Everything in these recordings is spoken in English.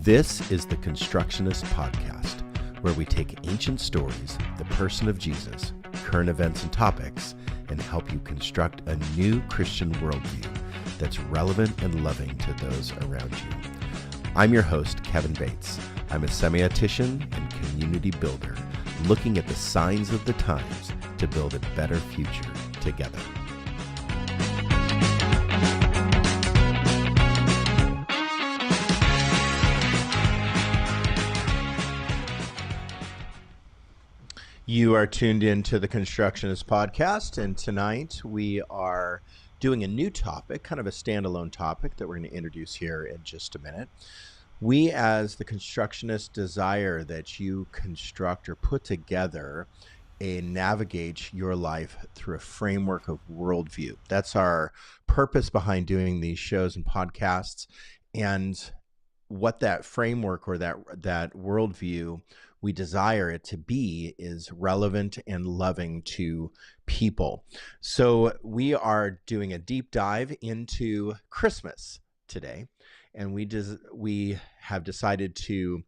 This is the Constructionist Podcast, where we take ancient stories, the person of Jesus, current events and topics, and help you construct a new Christian worldview that's relevant and loving to those around you. I'm your host, Kevin Bates. I'm a semiotician and community builder, looking at the signs of the times to build a better future together. You are tuned in to the Constructionist Podcast, and tonight we are doing a new topic, kind of a standalone topic that we're going to introduce here in just a minute. We, as the Constructionists, desire that you construct or put together and navigate your life through a framework of worldview. That's our purpose behind doing these shows and podcasts, and what that framework or that worldview we desire it to be is relevant and loving to people. So we are doing a deep dive into Christmas today, and we have decided to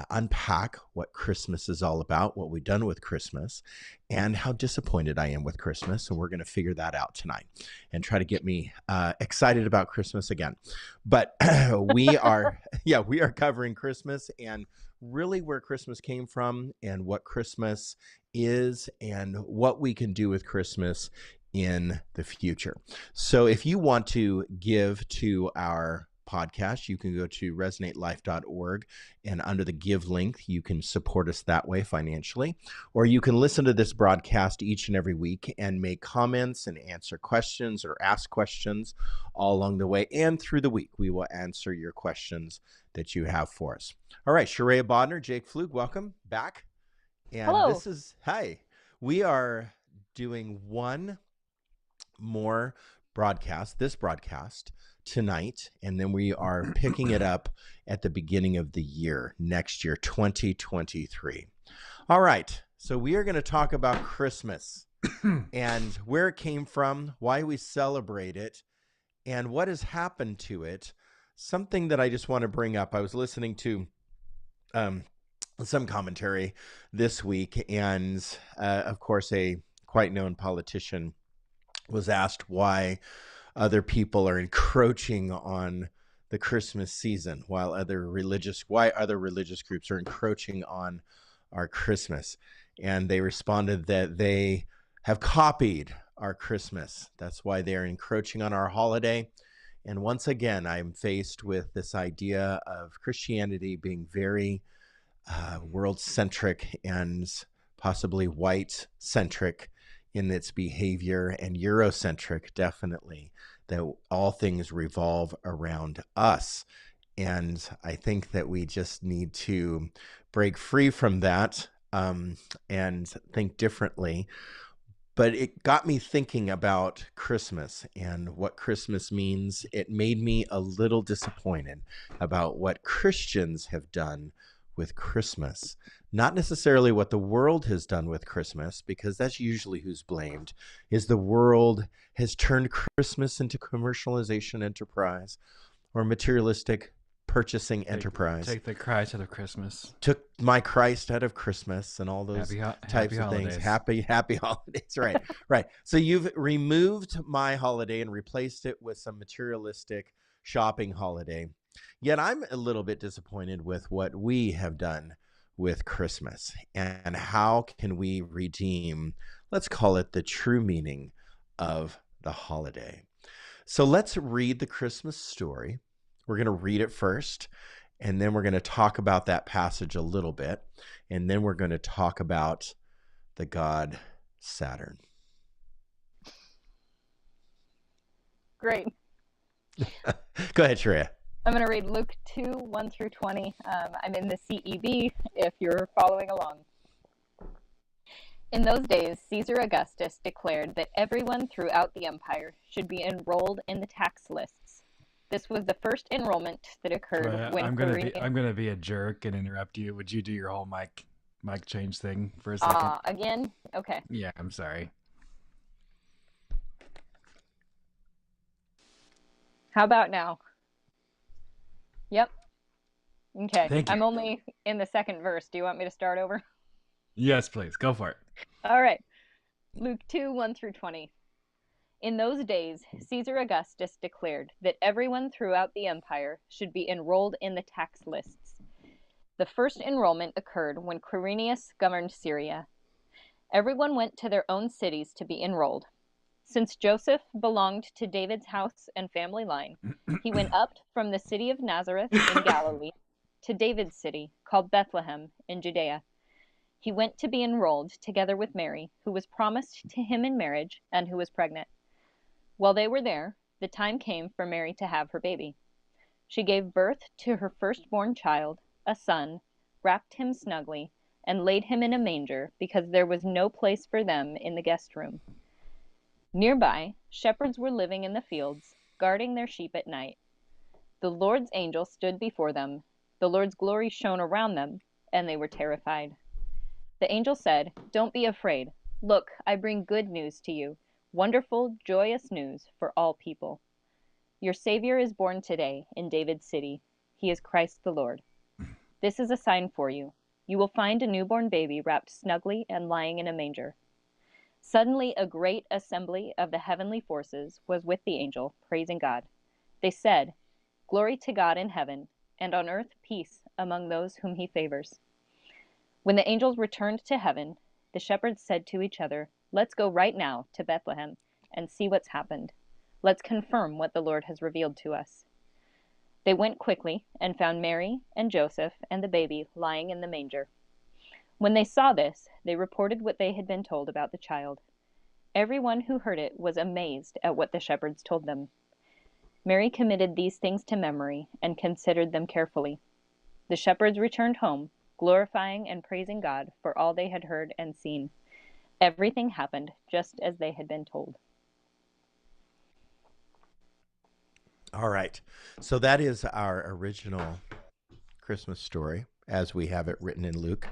unpack what Christmas is all about, what we've done with Christmas, and how disappointed I am with Christmas. And we're going to figure that out tonight and try to get me excited about Christmas again. But we are covering Christmas and really where Christmas came from and what Christmas is and what we can do with Christmas in the future. So if you want to give to our podcast, you can go to resonatelife.org, and under the give link, you can support us that way financially, or you can listen to this broadcast each and every week and make comments and answer questions or ask questions all along the way and through the week. We will answer your questions that you have for us. All right, Sharia Bodner, Jake Flug, welcome back. And Hello. Hi, we are doing one more broadcast tonight, and then we are picking it up at the beginning of the year, next year, 2023. All right, so we are going to talk about Christmas and where it came from, why we celebrate it, and what has happened to it. Something that I just want to bring up, I was listening to some commentary this week, and of course a quite known politician was asked why other people are encroaching on the Christmas season, why other religious groups are encroaching on our Christmas. And they responded that they have copied our Christmas. That's why they're encroaching on our holiday. And once again, I'm faced with this idea of Christianity being very world-centric and possibly white-centric in its behavior, and Eurocentric, definitely, that all things revolve around us. And I think that we just need to break free from that and think differently. But it got me thinking about Christmas and what Christmas means. It made me a little disappointed about what Christians have done with Christmas. Not necessarily what the world has done with Christmas, because that's usually who's blamed, is the world has turned Christmas into commercialization enterprise or materialistic purchasing enterprise. Take the Christ out of Christmas. Took my Christ out of Christmas and all those types of things. Happy holidays. Right. Right. So you've removed my holiday and replaced it with some materialistic shopping holiday. Yet I'm a little bit disappointed with what we have done with Christmas, and how can we redeem, let's call it, the true meaning of the holiday. So let's read the Christmas story. We're going to read it first, and then we're going to talk about that passage a little bit, and then we're going to talk about the god Saturn. Great. Go ahead, Sharia. I'm going to read Luke 2, 1 through 20. I'm in the CEV if you're following along. In those days, Caesar Augustus declared that everyone throughout the empire should be enrolled in the tax lists. This was the first enrollment that occurred when I'm gonna be a jerk and interrupt you. Would you do your whole mic change thing for a second? Again? Okay. Yeah, I'm sorry. How about now? Yep. Okay, Thank you. I'm only in the second verse. Do you want me to start over? Yes, please. Go for it. All right. Luke 2, 1 through 20. In those days, Caesar Augustus declared that everyone throughout the empire should be enrolled in the tax lists. The first enrollment occurred when Quirinius governed Syria. Everyone went to their own cities to be enrolled. Since Joseph belonged to David's house and family line, he went up from the city of Nazareth in Galilee to David's city, called Bethlehem, in Judea. He went to be enrolled together with Mary, who was promised to him in marriage and who was pregnant. While they were there, the time came for Mary to have her baby. She gave birth to her firstborn child, a son, wrapped him snugly, and laid him in a manger because there was no place for them in the guest room. Nearby, shepherds were living in the fields, guarding their sheep at night. The Lord's angel stood before them. The Lord's glory shone around them, and they were terrified. The angel said, "Don't be afraid. Look, I bring good news to you, wonderful, joyous news for all people. Your Savior is born today in David's city. He is Christ the Lord. This is a sign for you. You will find a newborn baby wrapped snugly and lying in a manger." Suddenly, a great assembly of the heavenly forces was with the angel, praising God. They said, "Glory to God in heaven, and on earth peace among those whom he favors." When the angels returned to heaven, the shepherds said to each other, "Let's go right now to Bethlehem and see what's happened. Let's confirm what the Lord has revealed to us." They went quickly and found Mary and Joseph and the baby lying in the manger. When they saw this, they reported what they had been told about the child. Everyone who heard it was amazed at what the shepherds told them. Mary committed these things to memory and considered them carefully. The shepherds returned home, glorifying and praising God for all they had heard and seen. Everything happened just as they had been told. All right. So that is our original Christmas story as we have it written in Luke.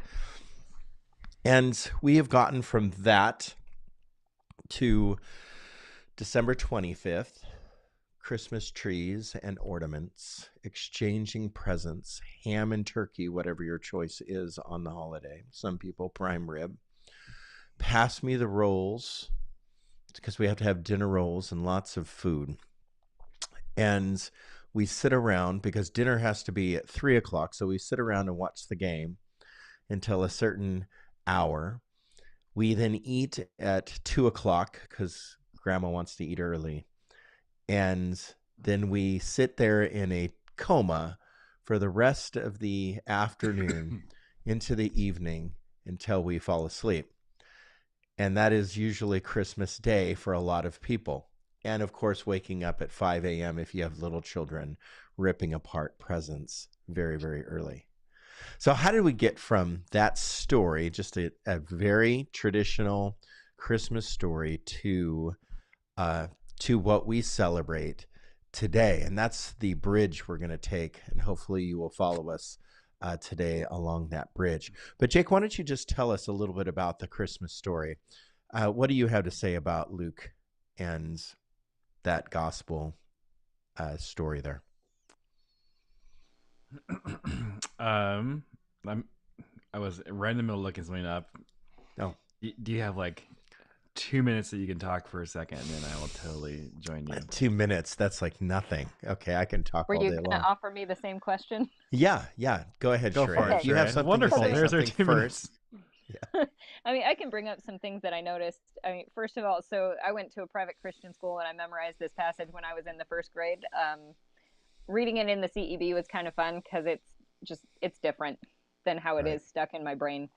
And we have gotten from that to December 25th, Christmas trees and ornaments, exchanging presents, ham and turkey, whatever your choice is on the holiday. Some people prime rib. Pass me the rolls, because we have to have dinner rolls and lots of food. And we sit around because dinner has to be at 3:00. So we sit around and watch the game until a certain hour. We then eat at 2:00 because grandma wants to eat early. And then we sit there in a coma for the rest of the afternoon into the evening until we fall asleep. And that is usually Christmas Day for a lot of people. And of course, waking up at 5 a.m. if you have little children, ripping apart presents very, very early. So how did we get from that story, just a very traditional Christmas story, to what we celebrate today? And that's the bridge we're going to take, and hopefully you will follow us today along that bridge. But Jake, why don't you just tell us a little bit about the Christmas story? What do you have to say about Luke and that gospel story there? I was right in the middle of looking something up. Oh. Do you have like 2 minutes that you can talk for a second, and then I will totally join you? 2 minutes, that's like nothing. Okay, I can talk Were all you day going to long. offer me the same question? Yeah. Go ahead, Go Sheree. for it, If you have Sheree. something Wonderful. to say There's our something 2 minutes. first. I mean, I can bring up some things that I noticed. I mean, first of all, so I went to a private Christian school and I memorized this passage when I was in the first grade. Reading it in the CEB was kind of fun because it's different than how it is stuck in my brain.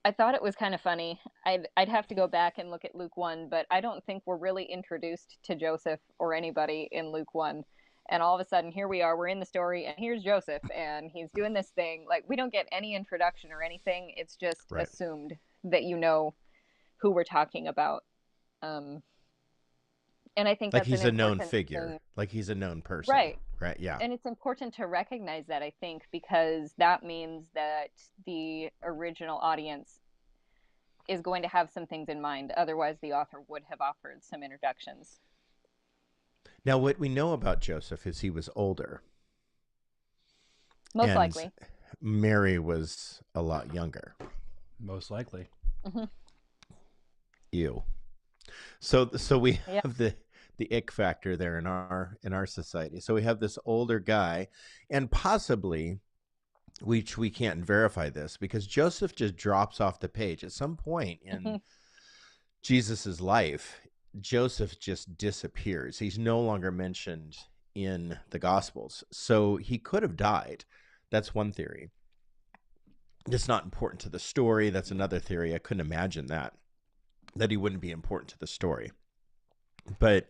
I thought it was kind of funny. I'd have to go back and look at Luke 1, but I don't think we're really introduced to Joseph or anybody in Luke 1. And all of a sudden, here we are, we're in the story, and here's Joseph, and he's doing this thing. Like, we don't get any introduction or anything. It's just assumed that you know who we're talking about. And I think like that's he's an a known important figure, thing. like he's a known person. Right, yeah. And it's important to recognize that, I think, because that means that the original audience is going to have some things in mind. Otherwise, the author would have offered some introductions. Now, what we know about Joseph is he was older. Most And likely. Mary was a lot younger. Most likely. Hmm. Ew. So we Yeah. have the ick factor there in our society. So we have this older guy, and possibly, which we can't verify this, because Joseph just drops off the page at some point in Jesus's life. Joseph just disappears. He's no longer mentioned in the Gospels. So he could have died. That's one theory. It's not important to the story. That's another theory. I couldn't imagine that he wouldn't be important to the story. But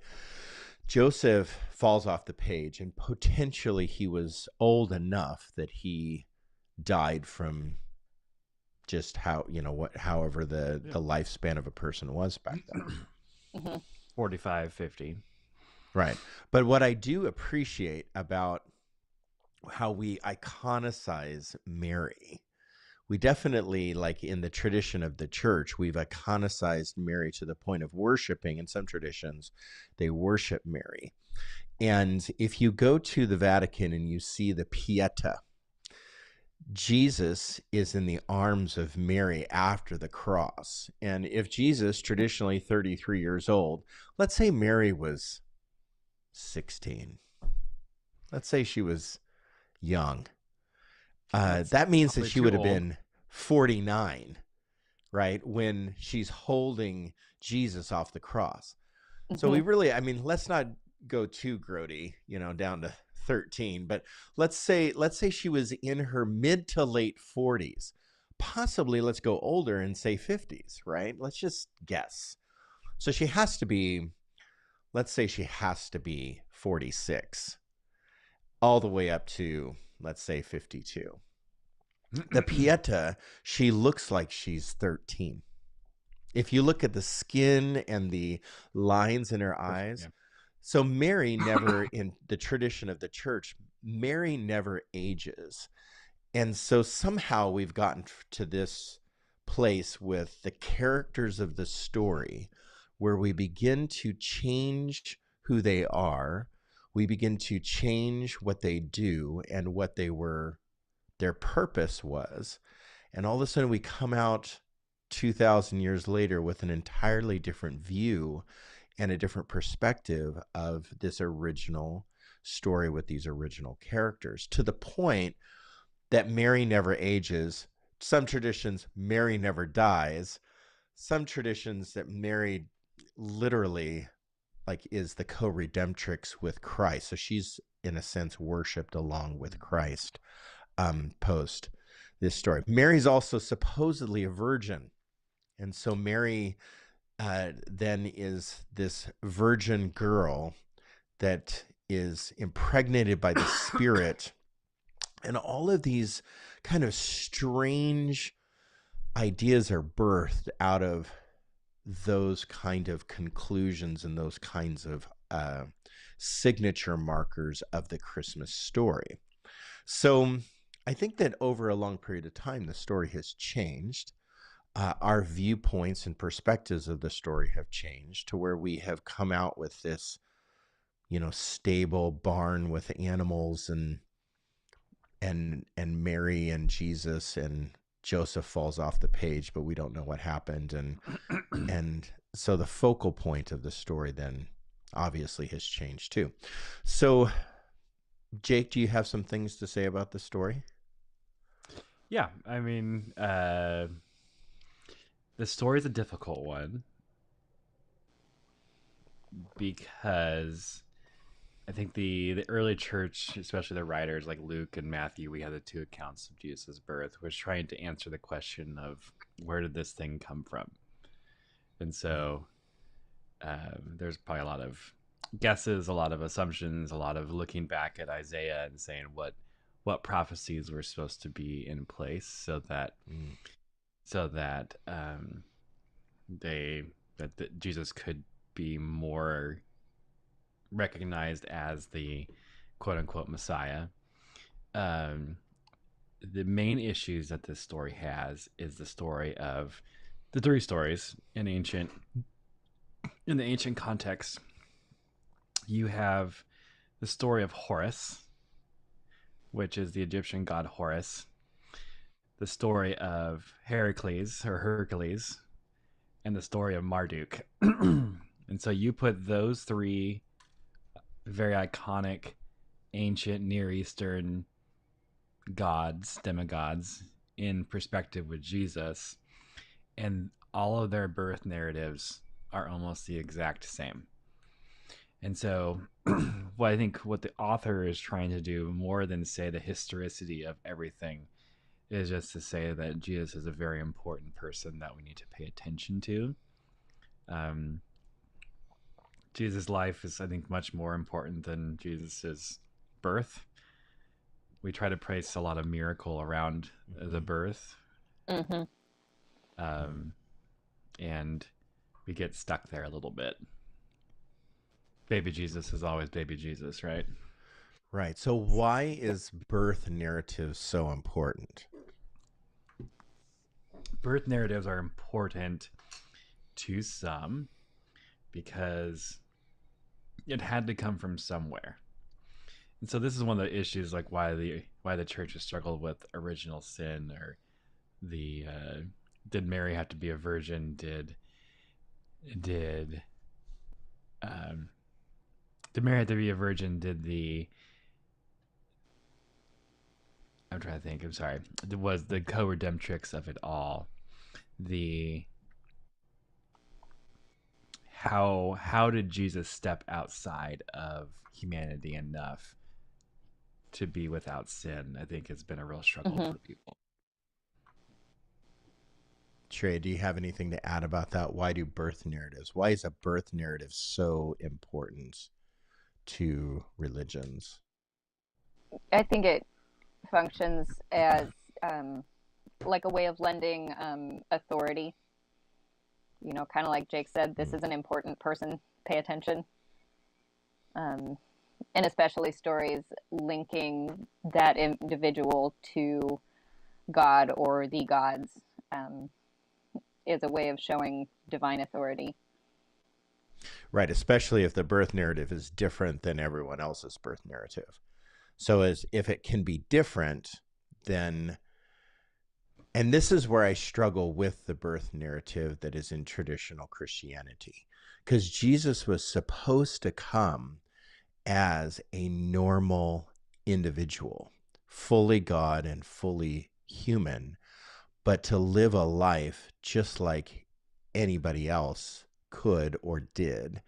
Joseph falls off the page, and potentially he was old enough that he died from just however the lifespan of a person was back then. 45, 50. Right. But what I do appreciate about how we iconicize Mary, we definitely, like in the tradition of the church, we've iconicized Mary to the point of worshiping. In some traditions, they worship Mary. And if you go to the Vatican and you see the Pieta, Jesus is in the arms of Mary after the cross. And if Jesus, traditionally 33 years old, let's say Mary was 16. Let's say she was young. That means that she would have been 49, right, when she's holding Jesus off the cross. So we really, let's not go too grody, down to 13, but let's say she was in her mid to late 40s. Possibly, let's go older and say 50s, right? Let's just guess. So she has to be, let's say she has to be 46, all the way up to, let's say, 52. The Pieta, she looks like she's 13. If you look at the skin and the lines in her eyes. Yeah. So Mary never, in the tradition of the church, Mary never ages. And so somehow we've gotten to this place with the characters of the story where we begin to change who they are. We begin to change what they do and what they were, their purpose was. And all of a sudden we come out 2,000 years later with an entirely different view and a different perspective of this original story with these original characters, to the point that Mary never ages. Some traditions, Mary never dies. Some traditions that Mary literally is the co-redemptrix with Christ. So she's in a sense worshipped along with Christ post this story. Mary's also supposedly a virgin. And so Mary then is this virgin girl that is impregnated by the Spirit. And all of these kind of strange ideas are birthed out of those kind of conclusions and those kinds of signature markers of the Christmas story. So I think that over a long period of time, the story has changed. Our viewpoints and perspectives of the story have changed to where we have come out with this, stable barn with animals and Mary and Jesus, and Joseph falls off the page, but we don't know what happened. And so the focal point of the story then obviously has changed too. So Jake, do you have some things to say about the story? Yeah, the story is a difficult one because I think the early church, especially the writers like Luke and Matthew, we have the two accounts of Jesus' birth, was trying to answer the question of where did this thing come from? And so there's probably a lot of guesses, a lot of assumptions, a lot of looking back at Isaiah and saying what prophecies were supposed to be in place so that Jesus could be more recognized as the quote-unquote Messiah. The main issues that this story has is the story of the three stories in the ancient context. You have the story of Horus, which is the Egyptian god Horus, the story of Heracles or Hercules, and the story of Marduk. And so you put those three very iconic ancient Near Eastern gods, demigods, in perspective with Jesus, and all of their birth narratives are almost the exact same. And so what I think what the author is trying to do, more than say the historicity of everything, is just to say that Jesus is a very important person that we need to pay attention to. Jesus' life is, I think, much more important than Jesus's birth. We try to place a lot of miracle around the birth, Mm-hmm. and we get stuck there a little bit. Baby Jesus is always baby Jesus, right? Right. So why is birth narrative so important? Birth narratives are important to some because it had to come from somewhere. And so this is one of the issues, like why the church has struggled with original sin, or the did Mary have to be a virgin? Did Mary have to be a virgin? I'm trying to think. I'm sorry. It was the co-redemptrix of it all. How did Jesus step outside of humanity enough to be without sin? I think has been a real struggle for people. Trey, do you have anything to add about that? Why do birth narratives? Why is a birth narrative so important to religions? I think it functions as like a way of lending authority. You know, kind of like Jake said, this is an important person. Pay attention. And especially stories linking that individual to God or the gods is a way of showing divine authority. Right, especially if the birth narrative is different than everyone else's birth narrative. So as if it can be different, then, and this is where I struggle with the birth narrative that is in traditional Christianity, because Jesus was supposed to come as a normal individual, fully God and fully human, but to live a life just like anybody else could or did,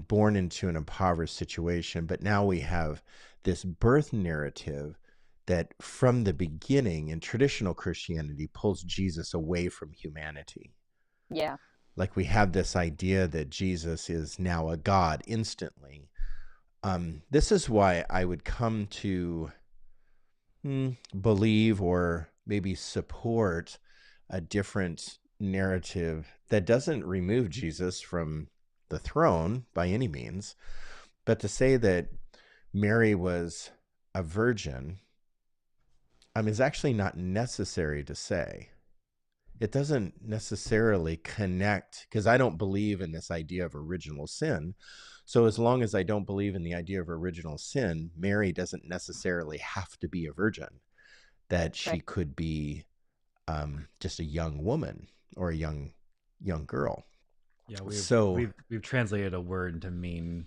born into an impoverished situation. But now we have this birth narrative that from the beginning in traditional Christianity pulls Jesus away from humanity. Yeah. Like we have this idea that Jesus is now a God instantly. This is why I would come to believe or maybe support a different narrative that doesn't remove Jesus from the throne by any means, but to say that Mary was a virgin is actually not necessary to say. It doesn't necessarily connect, because I don't believe in this idea of original sin. So as long as I don't believe in the idea of original sin, Mary doesn't necessarily have to be a virgin, that she Right. could be just a young woman or a young girl. Yeah, we've translated a word to mean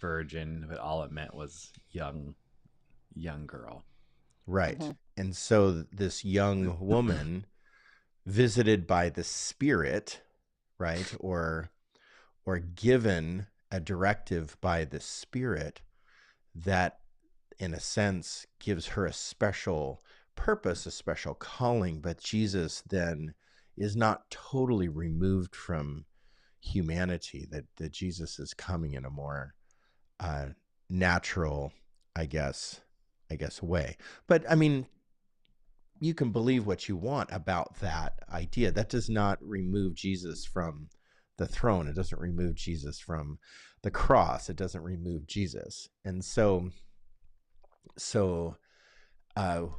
virgin, but all it meant was young girl. Right. Mm-hmm. And so this young woman visited by the Spirit, right, or given a directive by the Spirit that in a sense gives her a special purpose, a special calling. But Jesus then is not totally removed from humanity, that Jesus is coming in a more natural, I guess way. But I mean, you can believe what you want about that idea. That does not remove Jesus from the throne. It doesn't remove Jesus from the cross. It doesn't remove Jesus. And so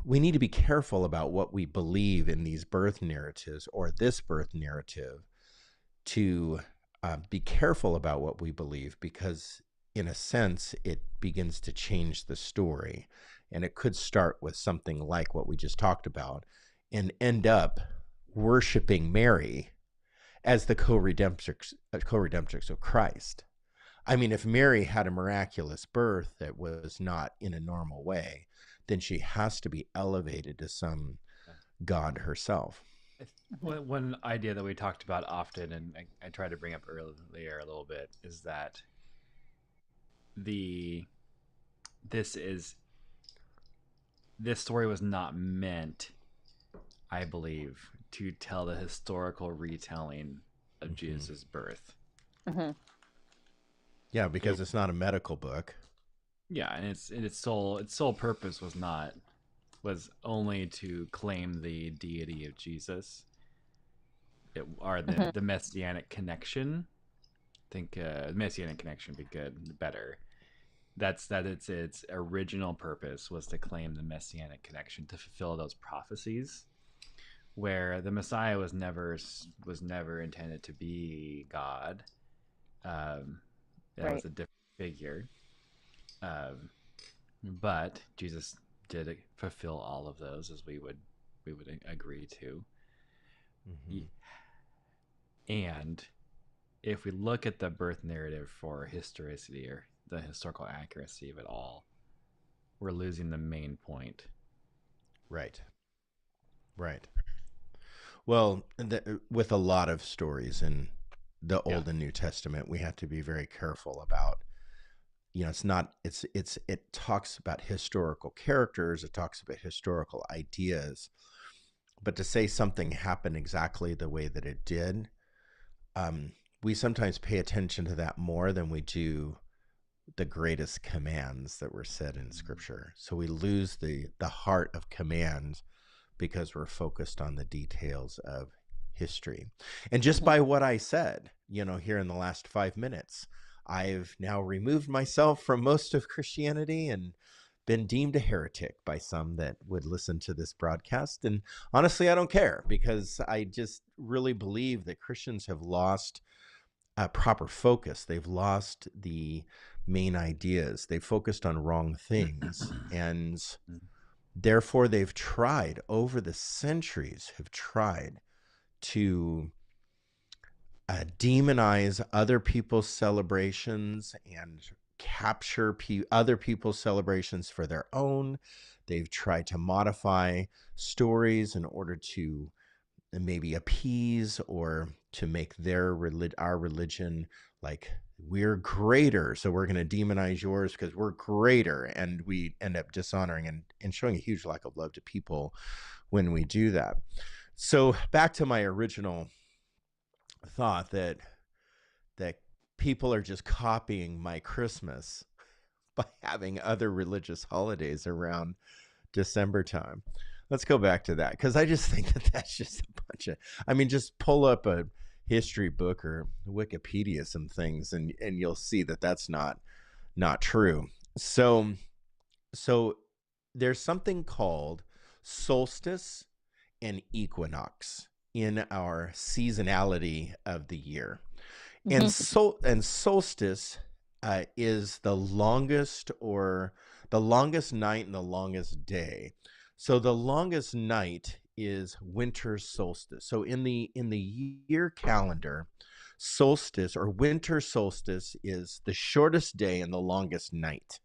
we need to be careful about what we believe in these birth narratives or this birth narrative, to be careful about what we believe, because in a sense, it begins to change the story. and it could start with something like what we just talked about and end up worshiping Mary as the co-redemptrix of Christ. I mean, if Mary had a miraculous birth that was not in a normal way, then she has to be elevated to some God herself. One idea that we talked about often, and I tried to bring up earlier a little bit, is that this story was not meant, I believe, to tell the historical retelling of Jesus' birth. Yeah, because it's not a medical book. Yeah, and its sole purpose was only to claim the deity of Jesus, the messianic connection. I think messianic connection would be better. Its original purpose was to claim the messianic connection, to fulfill those prophecies, where the Messiah was never intended to be God. That was a different figure. But Jesus did fulfill all of those, as we would agree to. And if we look at the birth narrative for historicity, or the historical accuracy of it all, we're losing the main point. Right. Well, with a lot of stories in the Old and New Testament, we have to be very careful about, it talks about historical characters, it talks about historical ideas, but to say something happened exactly the way that it did, we sometimes pay attention to that more than we do the greatest commands that were said in Scripture. So we lose the heart of commands because we're focused on the details of history. And just by what I said, here in the last 5 minutes, I've now removed myself from most of Christianity and been deemed a heretic by some that would listen to this broadcast. And honestly, I don't care, because I just really believe that Christians have lost proper focus. They've lost the main ideas. They've focused on wrong things. And therefore, they've tried, over the centuries, to demonize other people's celebrations and capture other people's celebrations for their own. They've tried to modify stories in order to maybe appease or to make our religion like we're greater, so we're going to demonize yours because we're greater, and we end up dishonoring and showing a huge lack of love to people when we do that. So back to my original thought that people are just copying my Christmas by having other religious holidays around December time. Let's go back to that, because I just think that that's just a bunch of, just pull up a history book or Wikipedia some things and you'll see that that's not true. So there's something called solstice and equinox in our seasonality of the year. And solstice is the longest night and the longest day. So the longest night is winter solstice. So in the year calendar, solstice or winter solstice is the shortest day and the longest night.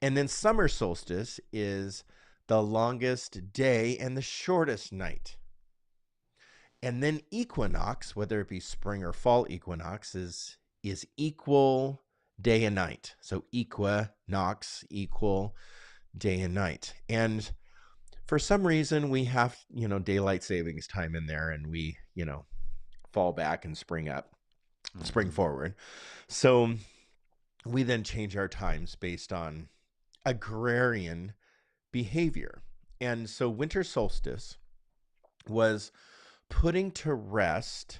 And then summer solstice is the longest day and the shortest night. And then equinox, whether it be spring or fall equinox, is equal day and night. So equinox, equal day and night. And for some reason, we have, daylight savings time in there, and we, fall back and spring forward. So we then change our times based on agrarian behavior. And so winter solstice was putting to rest,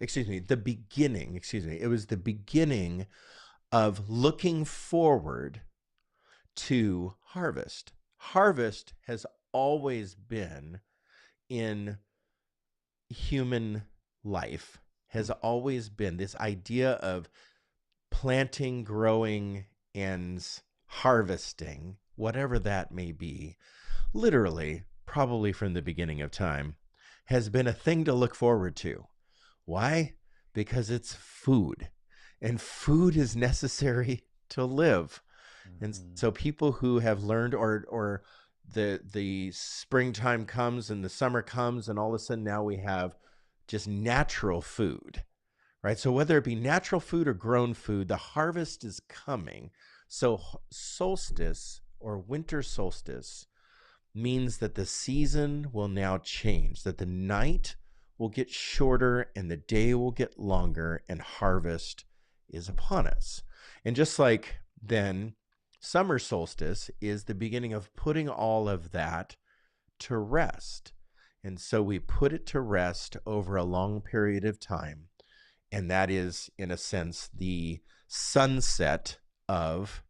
it was the beginning of looking forward to harvest. Harvest has always been in human life, has always been this idea of planting, growing, and harvesting whatever that may be, literally, probably from the beginning of time, has been a thing to look forward to. Why? Because it's food, and food is necessary to live. And so people who have learned, or the springtime comes and the summer comes, and all of a sudden now we have just natural food, right? So whether it be natural food or grown food, the harvest is coming. So solstice or winter solstice means that the season will now change, that the night will get shorter and the day will get longer, and harvest is upon us. And just like then, summer solstice is the beginning of putting all of that to rest. And so we put it to rest over a long period of time. And that is, in a sense, the sunset of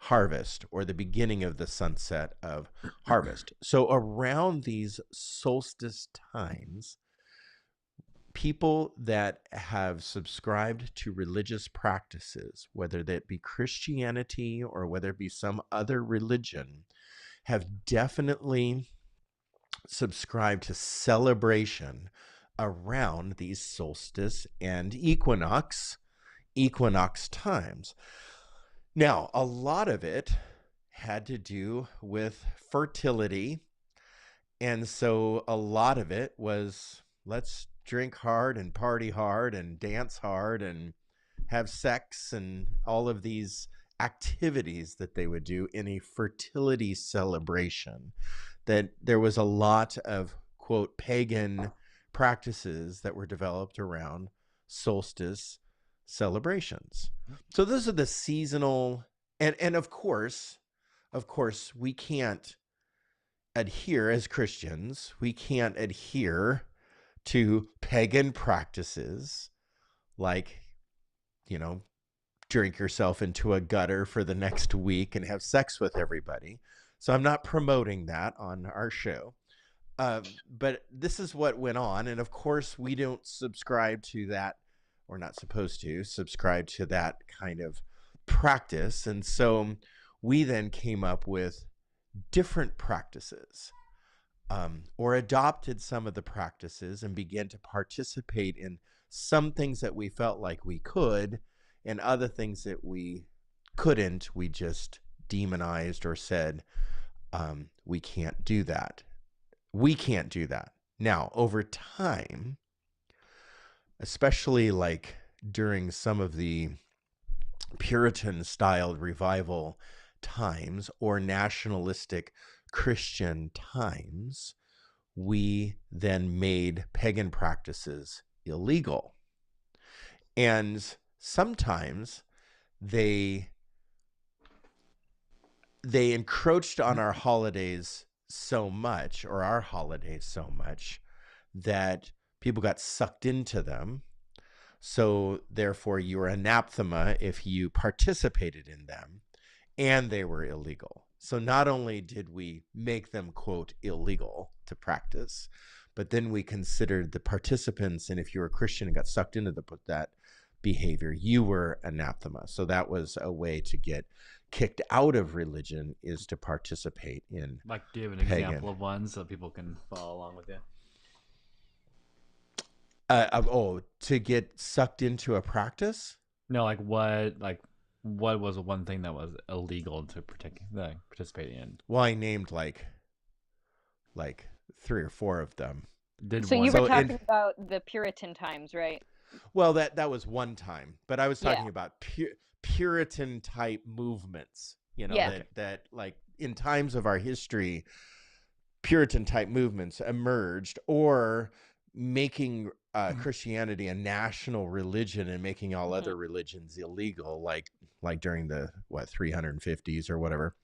harvest, or the beginning of the sunset of harvest. So around these solstice times, people that have subscribed to religious practices, whether that be Christianity or whether it be some other religion, have definitely subscribed to celebration around these solstice and equinox times. Now, a lot of it had to do with fertility. And so a lot of it was, let's drink hard and party hard and dance hard and have sex and all of these activities that they would do in a fertility celebration. That there was a lot of, quote, pagan practices that were developed around solstice celebrations. So those are the seasonal, and of course, we can't adhere as Christians. We can't adhere to pagan practices like, drink yourself into a gutter for the next week and have sex with everybody. So I'm not promoting that on our show. But this is what went on. And of course, we don't subscribe to that. We're not supposed to subscribe to that kind of practice. And so we then came up with different practices, or adopted some of the practices and began to participate in some things that we felt like we could, and other things that we couldn't. We just demonized or said, we can't do that. We can't do that. Now, over time, especially like during some of the Puritan-styled revival times or nationalistic Christian times, we then made pagan practices illegal. And sometimes they encroached on our holidays so much, or our holidays so much, that people got sucked into them. So therefore you were anathema if you participated in them, and they were illegal. So not only did we make them, quote, illegal to practice, but then we considered the participants, and if you were a Christian and got sucked into that behavior, you were anathema. So that was a way to get kicked out of religion, is to participate in Like, do you have an pagan. example of one so people can follow along with you? To get sucked into a practice? No, what was one thing that was illegal to participate in? Well, I named like 3 or 4 of them. So you were talking about the Puritan times, right? Well, that was one time, but I was talking about Puritan type movements, that like in times of our history, Puritan type movements emerged, or making Christianity a national religion and making all other religions illegal, like during the 350s or whatever,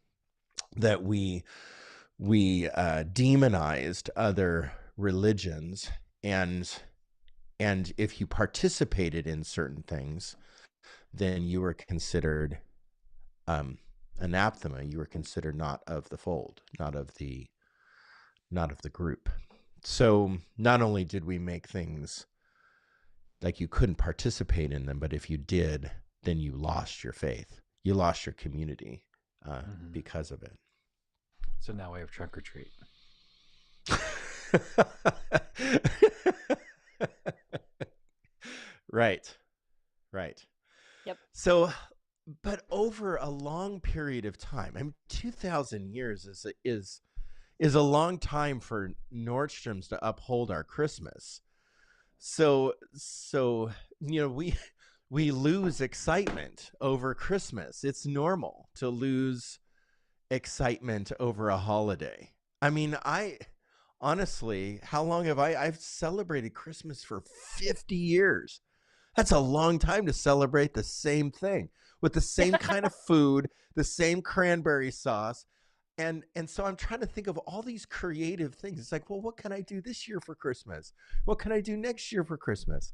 that we demonized other religions, and if you participated in certain things, then you were considered anathema. You were considered not of the fold, not of the group. So not only did we make things like you couldn't participate in them, but if you did, then you lost your faith. You lost your community. because of it. So now we have trunk or treat. Right. Yep. So, but over a long period of time, I mean, 2,000 years is a long time for Nordstrom's to uphold our Christmas. So we lose excitement over Christmas. It's normal to lose excitement over a holiday. I mean, honestly, how long have I've celebrated Christmas for 50 years. That's a long time to celebrate the same thing with the same kind of food, the same cranberry sauce. And so I'm trying to think of all these creative things. It's like, well, what can I do this year for Christmas? What can I do next year for Christmas?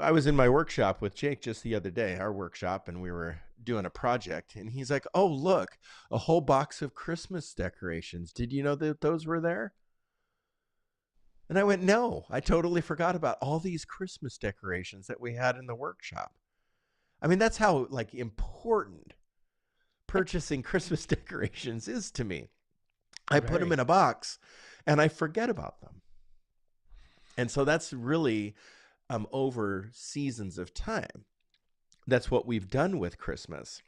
I was in my workshop with Jake just the other day, our workshop, and we were doing a project. And he's like, oh, look, a whole box of Christmas decorations. Did you know that those were there? And I went, no, I totally forgot about all these Christmas decorations that we had in the workshop. I mean, that's how like important purchasing Christmas decorations is to me. I put them in a box and I forget about them. And so that's really over seasons of time. That's what we've done with Christmas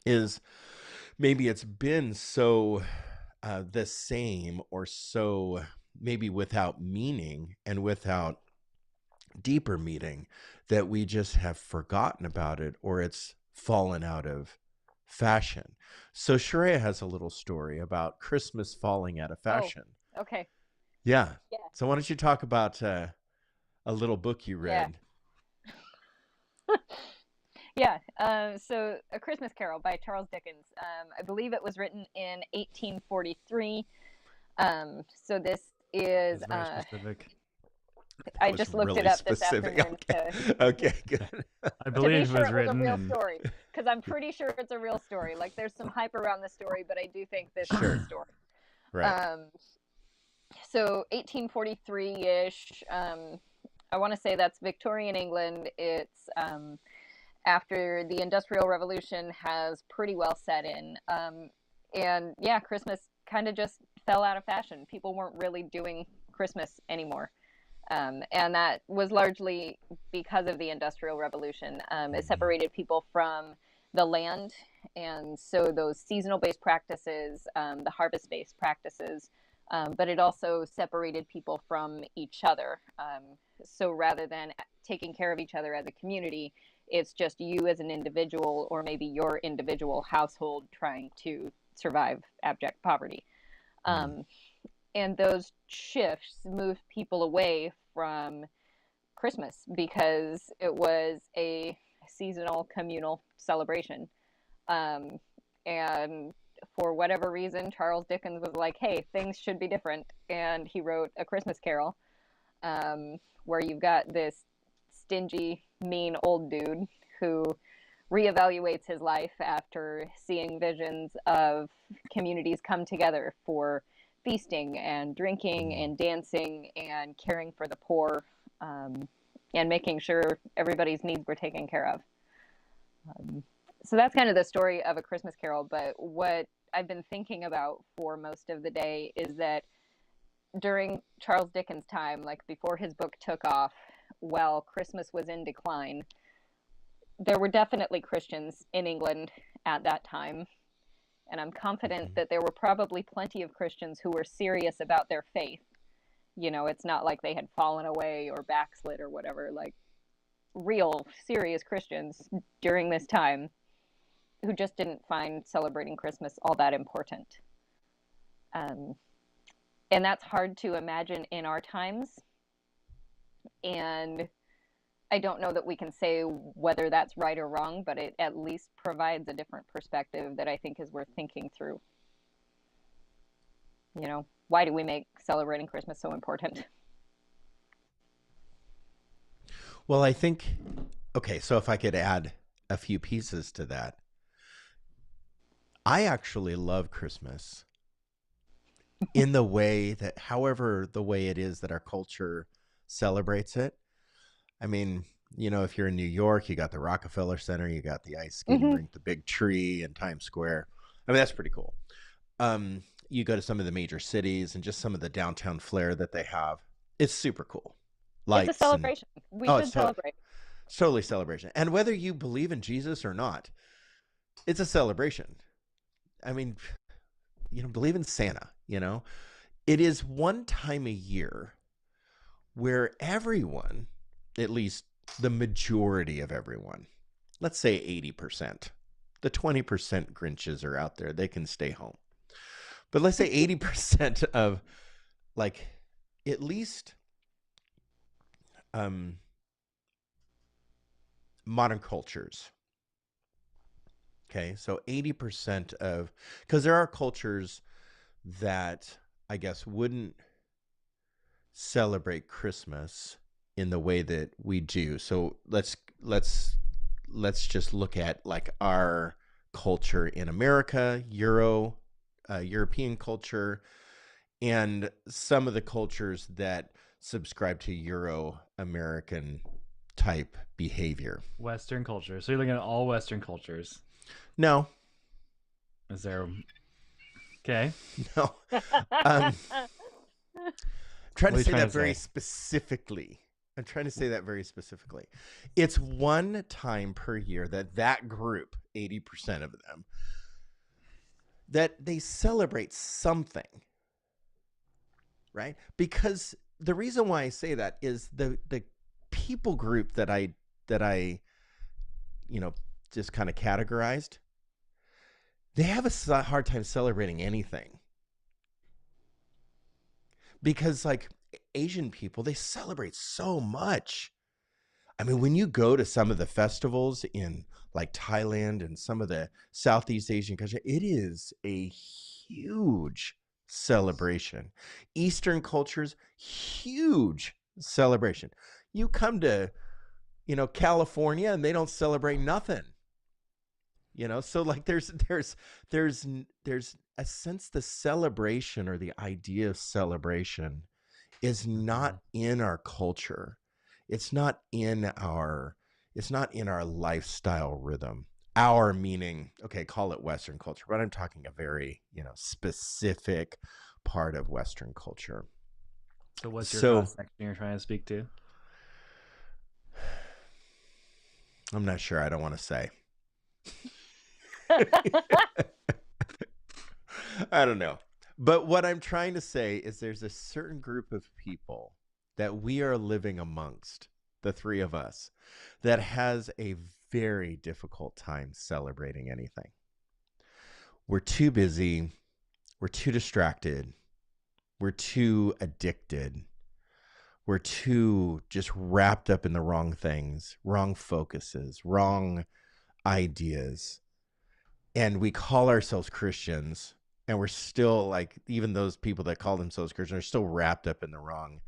is maybe it's been so the same or so maybe without meaning and without deeper meaning that we just have forgotten about it or it's fallen out of fashion. So Sharia has a little story about Christmas falling out of fashion. Oh, okay. Yeah. So why don't you talk about a little book you read? Yeah. So A Christmas Carol by Charles Dickens. I believe it was written in 1843. So this is very specific. I just looked really it up this afternoon. Okay, good. I believe it was written a real story because I'm pretty sure it's a real story. Like there's some hype around the story, but I do think this is a story. Right. So 1843-ish. I want to say that's Victorian England. It's after the Industrial Revolution has pretty well set in. And yeah, Christmas kind of just fell out of fashion. People weren't really doing Christmas anymore. And that was largely because of the Industrial Revolution. It separated people from the land. And so those seasonal-based practices, the harvest-based practices, but it also separated people from each other. So rather than taking care of each other as a community, it's just you as an individual or maybe your individual household trying to survive abject poverty. And those shifts moved people away from Christmas because it was a seasonal communal celebration. And for whatever reason, Charles Dickens was like, hey, things should be different. And he wrote A Christmas Carol, where you've got this stingy, mean old dude who reevaluates his life after seeing visions of communities come together for feasting and drinking and dancing and caring for the poor, and making sure everybody's needs were taken care of. So that's kind of the story of A Christmas Carol. But what I've been thinking about for most of the day is that during Charles Dickens' time, like before his book took off, while Christmas was in decline, there were definitely Christians in England at that time. And I'm confident that there were probably plenty of Christians who were serious about their faith. You know, it's not like they had fallen away or backslid or whatever, like real serious Christians during this time who just didn't find celebrating Christmas all that important. And that's hard to imagine in our times. And I don't know that we can say whether that's right or wrong, but it at least provides a different perspective that I think is worth thinking through. You know, why do we make celebrating Christmas so important? Well, I think, okay, so if I could add a few pieces to that. I actually love Christmas in the way that, however, the way it is that our culture celebrates it. I mean, you know, if you're in New York, you got the Rockefeller Center, you got the ice skating rink, the big tree in Times Square. I mean, that's pretty cool. You go to some of the major cities and just some of the downtown flair that they have. It's super cool. It's a Lights and celebration. We oh, should celebrate. totally celebration. And whether you believe in Jesus or not, it's a celebration. I mean, believe in Santa, It is one time a year where everyone, at least the majority of everyone, let's say 80%, the 20% Grinches are out there, they can stay home. But let's say 80% of, like, at least modern cultures. Okay, so 80% of, because there are cultures that I guess wouldn't celebrate Christmas in the way that we do. So let's just look at like our culture in America, European culture, and some of the cultures that subscribe to Euro-American type behavior. Western culture. So you're looking at all Western cultures. No. Is there? Okay. No. Trying to say that very specifically. I'm trying to say that very specifically. It's one time per year that group, 80% of them, that they celebrate something, right? Because the reason why I say that is the people group that I just kind of categorized, they have a hard time celebrating anything. Because like Asian people, they celebrate so much. I mean, when you go to some of the festivals in like Thailand and some of the Southeast Asian countries, it is a huge celebration. Eastern cultures, huge celebration. You come to, California and they don't celebrate nothing. So like there's a sense the celebration or the idea of celebration is not in our culture. It's not in our lifestyle rhythm. Our meaning, okay, call it Western culture, but I'm talking a very, specific part of Western culture. So what's your cross-section you're trying to speak to? I'm not sure. I don't want to say. I don't know. But what I'm trying to say is there's a certain group of people that we are living amongst, the three of us, that has a very difficult time celebrating anything. We're too busy. We're too distracted. We're too addicted. We're too just wrapped up in the wrong things, wrong focuses, wrong ideas. And we call ourselves Christians, and we're still like, even those people that call themselves Christians are still wrapped up in the wrong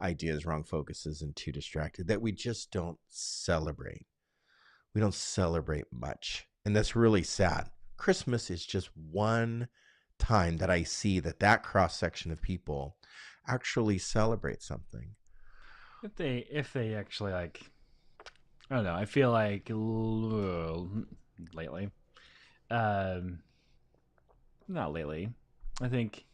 ideas, wrong focuses, and too distracted that we just don't celebrate. We don't celebrate much. And that's really sad. Christmas is just one time that I see that cross-section of people actually celebrate something. If they actually like, I don't know. I feel like lately, not lately. I think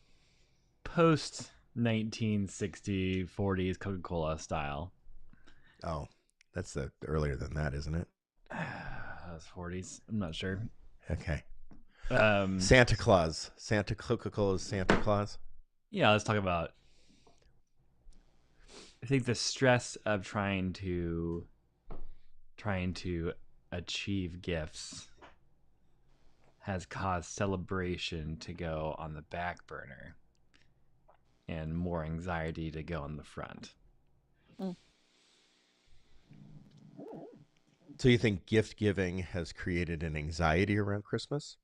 post 1960 40s Coca-Cola style. Oh, that's earlier than that, isn't it? That was 40s. I'm not sure. Okay. Santa Claus. Coca-Cola's Santa Claus. Yeah, let's talk about. I think the stress of trying to achieve gifts has caused celebration to go on the back burner and more anxiety to go on the front. So you think gift giving has created an anxiety around Christmas?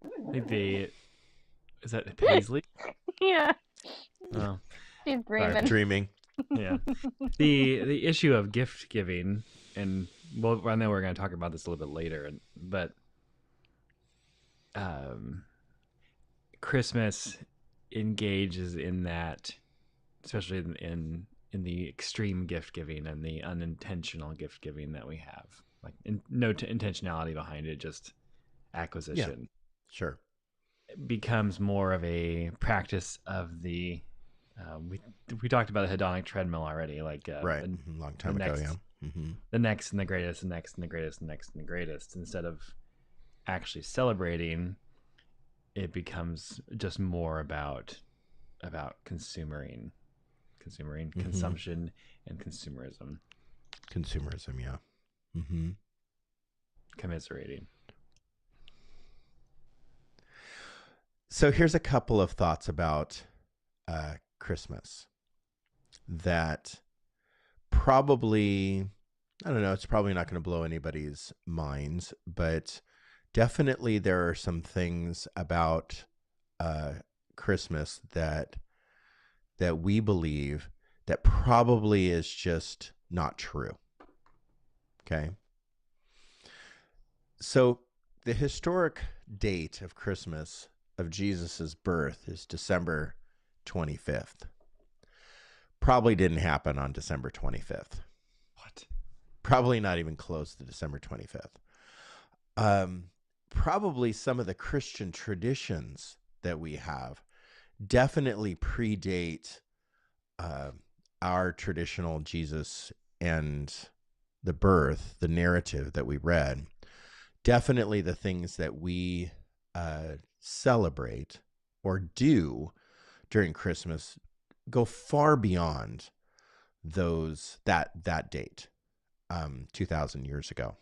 I think is that Paisley? Yeah. Oh. She's dreaming. Sorry, dreaming. Yeah. The issue of gift giving, and well, I know we're going to talk about this a little bit later, but Christmas engages in that, especially in the extreme gift giving and the unintentional gift giving that we have, like no intentionality behind it, just acquisition. Yeah, sure. becomes more of a practice of the we talked about the hedonic treadmill already, like Right. Long time ago, next, yeah. the next and the greatest, the next and the greatest, the next and the greatest. Instead of actually celebrating, it becomes just more about consumming, consumption, and consumerism. Consumerism, yeah. Commiserating. So here's a couple of thoughts about Christmas that probably, I don't know, it's probably not going to blow anybody's minds, but definitely there are some things about Christmas that we believe that probably is just not true. Okay. So the historic date of Christmas, of Jesus's birth, is December 25th. Probably didn't happen on December 25th. What? Probably not even close to December 25th. Probably some of the Christian traditions that we have definitely predate our traditional Jesus and the birth, the narrative that we read. Definitely the things that we celebrate or do during Christmas go far beyond that date, 2,000 years ago.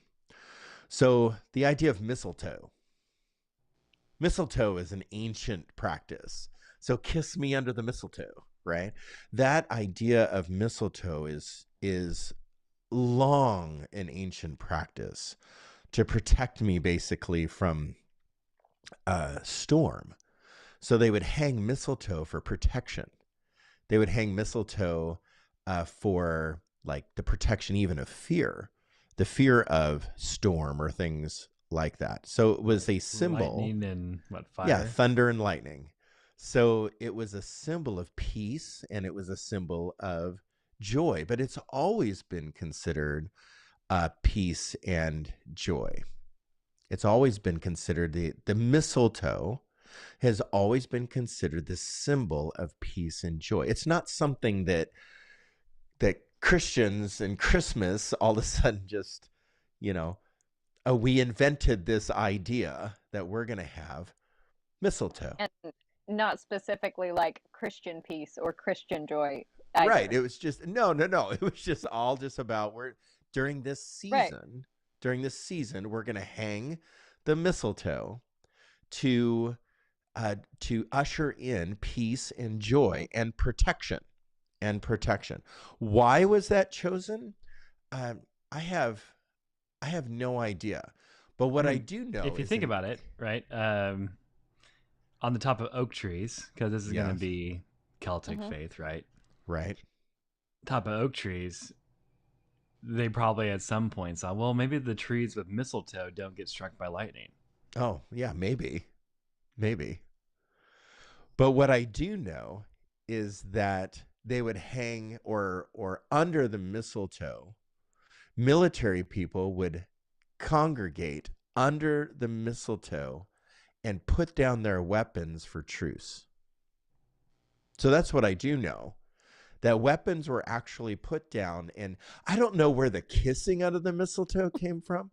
So the idea of mistletoe is an ancient practice. So kiss me under the mistletoe, right? That idea of mistletoe is long an ancient practice to protect me basically from storm. So they would hang mistletoe for protection. They would hang mistletoe for like the protection even of fear, the fear of storm or things like that. So it was a symbol. Lightning and what, fire? Yeah, thunder and lightning. So it was a symbol of peace and it was a symbol of joy, but it's always been considered peace and joy. It's always been considered, the mistletoe has always been considered the symbol of peace and joy. It's not something that Christians and Christmas all of a sudden just, we invented this idea that we're going to have mistletoe. And not specifically like Christian peace or Christian joy either. Right. It was just, no. It was just all just about during this season, we're going to hang the mistletoe to usher in peace and joy and protection. Why was that chosen? I have no idea. But what I do know, if you think about it, right, on the top of oak trees, because this is going to be Celtic faith, right? Right. Top of oak trees, they probably at some point saw, well, maybe the trees with mistletoe don't get struck by lightning. Oh, yeah, maybe. But what I do know is that they would hang or under the mistletoe, military people would congregate under the mistletoe and put down their weapons for truce. So that's what I do know, that weapons were actually put down. And I don't know where the kissing under the mistletoe came from,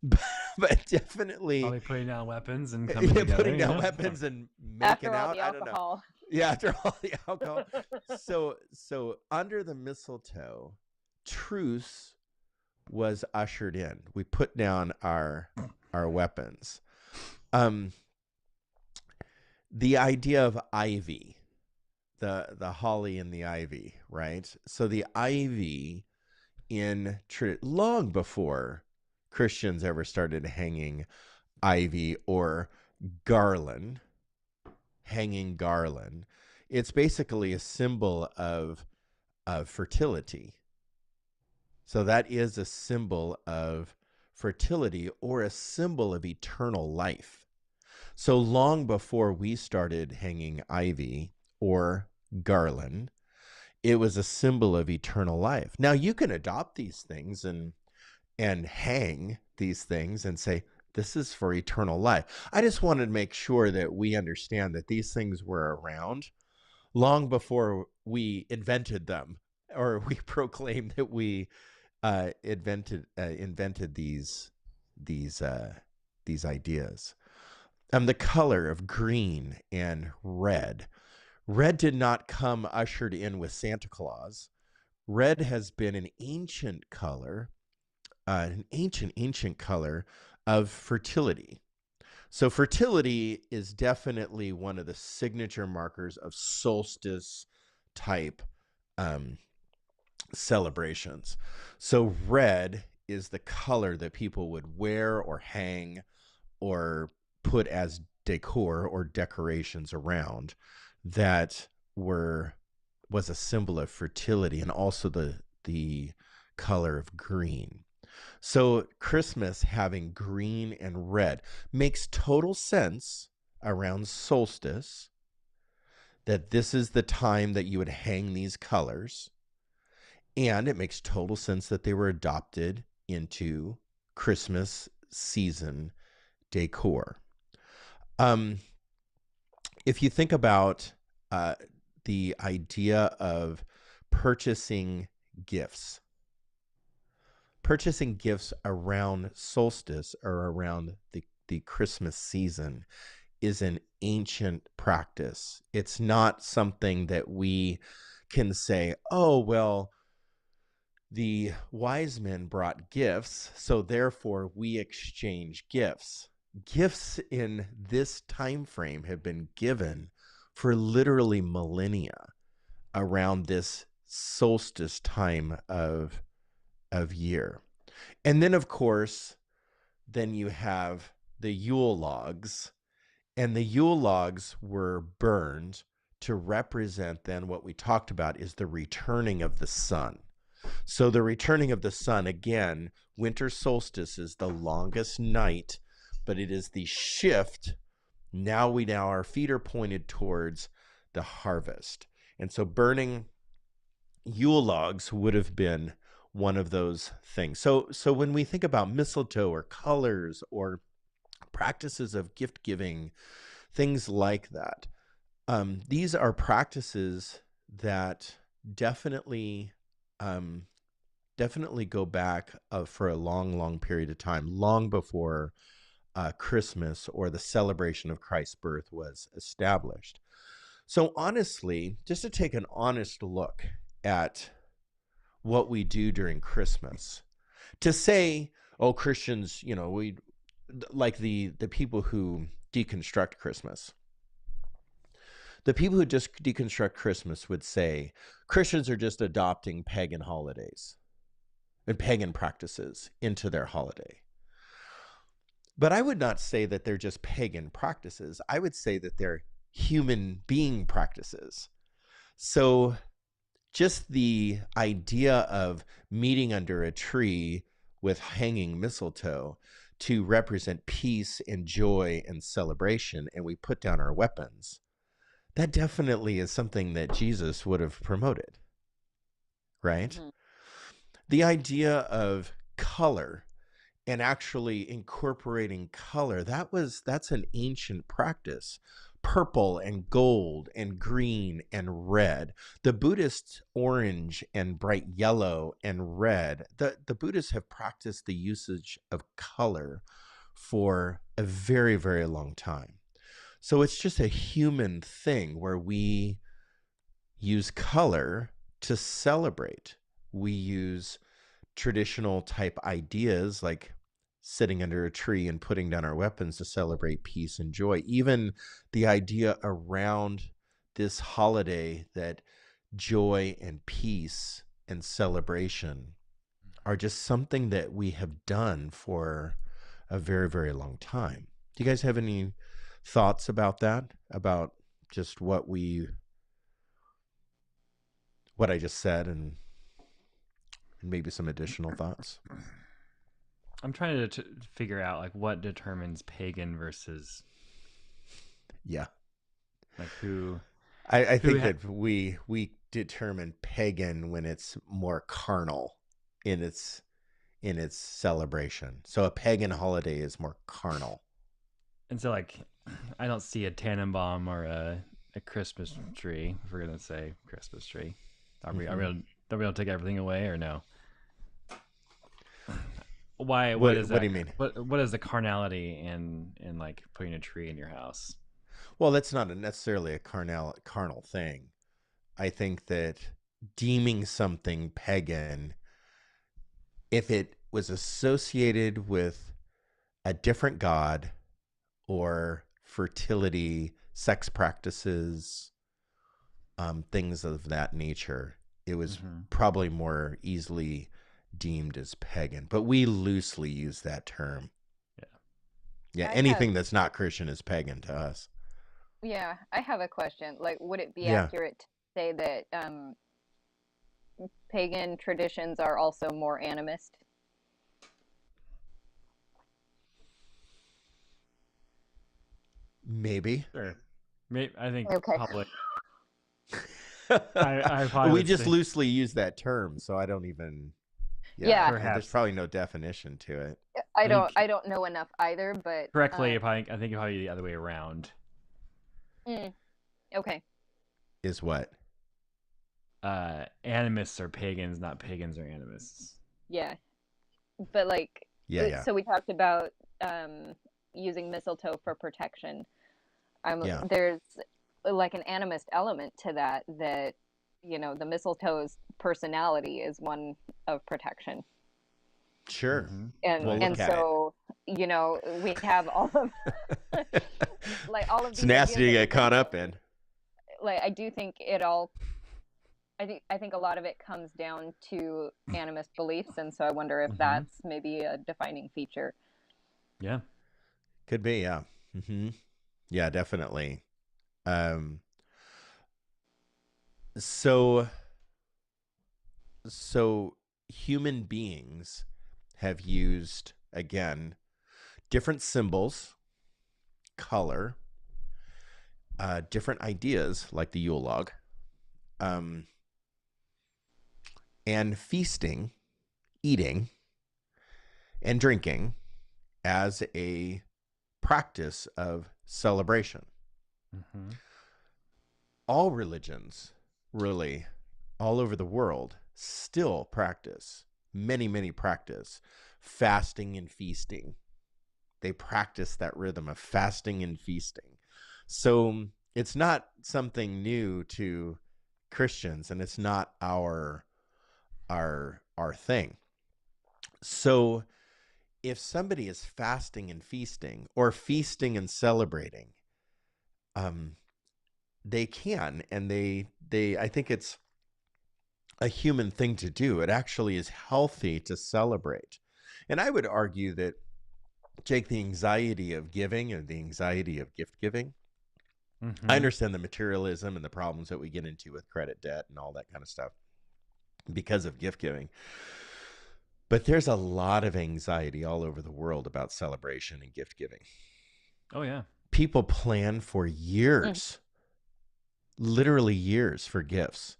but definitely probably putting down weapons and coming together, putting down weapons and making out. I don't know. Yeah, after all the alcohol. So under the mistletoe, truce was ushered in. We put down our weapons. The idea of ivy, the holly and the ivy, right? So the ivy long before Christians ever started hanging ivy or garland, it's basically a symbol of fertility. So that is a symbol of fertility or a symbol of eternal life. So long before we started hanging ivy or garland, it was a symbol of eternal life. Now you can adopt these things and hang these things and say, This is for eternal life. I just wanted to make sure that we understand that these things were around long before we invented them, or we proclaimed that we invented these these ideas. The color of green and red. Red did not come ushered in with Santa Claus. Red has been an ancient color, ancient color of fertility. So fertility is definitely one of the signature markers of solstice type um, celebrations. So red is the color that people would wear or hang or put as decor or decorations around that was a symbol of fertility, and also the color of green. So Christmas having green and red makes total sense around solstice, that this is the time that you would hang these colors. And it makes total sense that they were adopted into Christmas season decor. If you think about the idea of purchasing gifts around solstice or around the Christmas season is an ancient practice. It's not something that we can say, oh, well, the wise men brought gifts, so therefore we exchange gifts. Gifts in this time frame have been given for literally millennia around this solstice time of year. And then, of course, then you have the Yule logs, and the Yule logs were burned to represent then what we talked about is the returning of the sun. So the returning of the sun, again, winter solstice is the longest night, but it is the shift. Now our feet are pointed towards the harvest. And so burning Yule logs would have been one of those things. So when we think about mistletoe or colors or practices of gift giving, things like that, these are practices that definitely go back for a long period of time, long before Christmas or the celebration of Christ's birth was established. So honestly, just to take an honest look at what we do during Christmas, to say, oh, Christians, we like the people who deconstruct Christmas. The people who just deconstruct Christmas would say Christians are just adopting pagan holidays and pagan practices into their holiday. But I would not say that they're just pagan practices. I would say that they're human being practices. So just the idea of meeting under a tree with hanging mistletoe to represent peace and joy and celebration, and we put down our weapons, that definitely is something that Jesus would have promoted, right? Mm-hmm. The idea of color and actually incorporating color, that's an ancient practice. Purple and gold and green and red. The Buddhist orange and bright yellow and red. The Buddhists have practiced the usage of color for a very, very long time. So it's just a human thing where we use color to celebrate. We use traditional type ideas like sitting under a tree and putting down our weapons to celebrate peace and joy. Even the idea around this holiday that joy and peace and celebration are just something that we have done for a very, very long time. Do you guys have any thoughts about that? About just what I just said and maybe some additional thoughts? I'm trying to figure out like what determines pagan versus like who. I think that we determine pagan when it's more carnal in its in its celebration. So a pagan holiday is more carnal. And so, like, I don't see a Tannenbaum or a Christmas tree. If we're gonna say Christmas tree, are we gonna take everything away or no? Why? What is that? What do you mean? What is the carnality in like putting a tree in your house? Well, that's not necessarily a carnal thing. I think that deeming something pagan, if it was associated with a different god or fertility, sex practices, things of that nature, it was probably more easily deemed as pagan. But we loosely use that term. Yeah, anything that's not Christian is pagan to us. Yeah, I have a question. Like, would it be Yeah. accurate to say that pagan traditions are also more animist? Maybe. Sure. Maybe, I think Okay. probably. I probably we would just say- loosely use that term, so I don't even. Yeah. and there's Perhaps. probably no definition to it. I think- don't know enough either, but Correctly, I think probably the other way around. okay. Is what? Animists are pagans, not pagans are animists. Yeah. But like, Yeah. so we talked about using mistletoe for protection. Yeah. There's like an animist element to that, you know, the mistletoe's personality is one of protection. Sure. And Well, and look at so, you know, we have all of like all of It's these nasty to ideas get that- caught up in. Like, I do think it all I think a lot of it comes down to animist beliefs, and so I wonder if that's maybe a defining feature. Yeah. Could be, yeah. Yeah, definitely. So human beings have used, again, different symbols, color, different ideas like the Yule log, and feasting, eating, and drinking as a practice of celebration. All religions, really, all over the world, still practice, many practice fasting and feasting. They practice that rhythm of fasting and feasting. So it's not something new to Christians, and it's not our thing. So if somebody is fasting and feasting, or feasting and celebrating, they can, and they I think it's a human thing to do. It actually is healthy to celebrate. And I would argue that, Jake, the anxiety of giving and the anxiety of gift giving, I understand the materialism and the problems that we get into with credit debt and all that kind of stuff because of gift giving. But there's a lot of anxiety all over the world about celebration and gift giving. Oh, yeah. People plan for years, literally years, for gifts.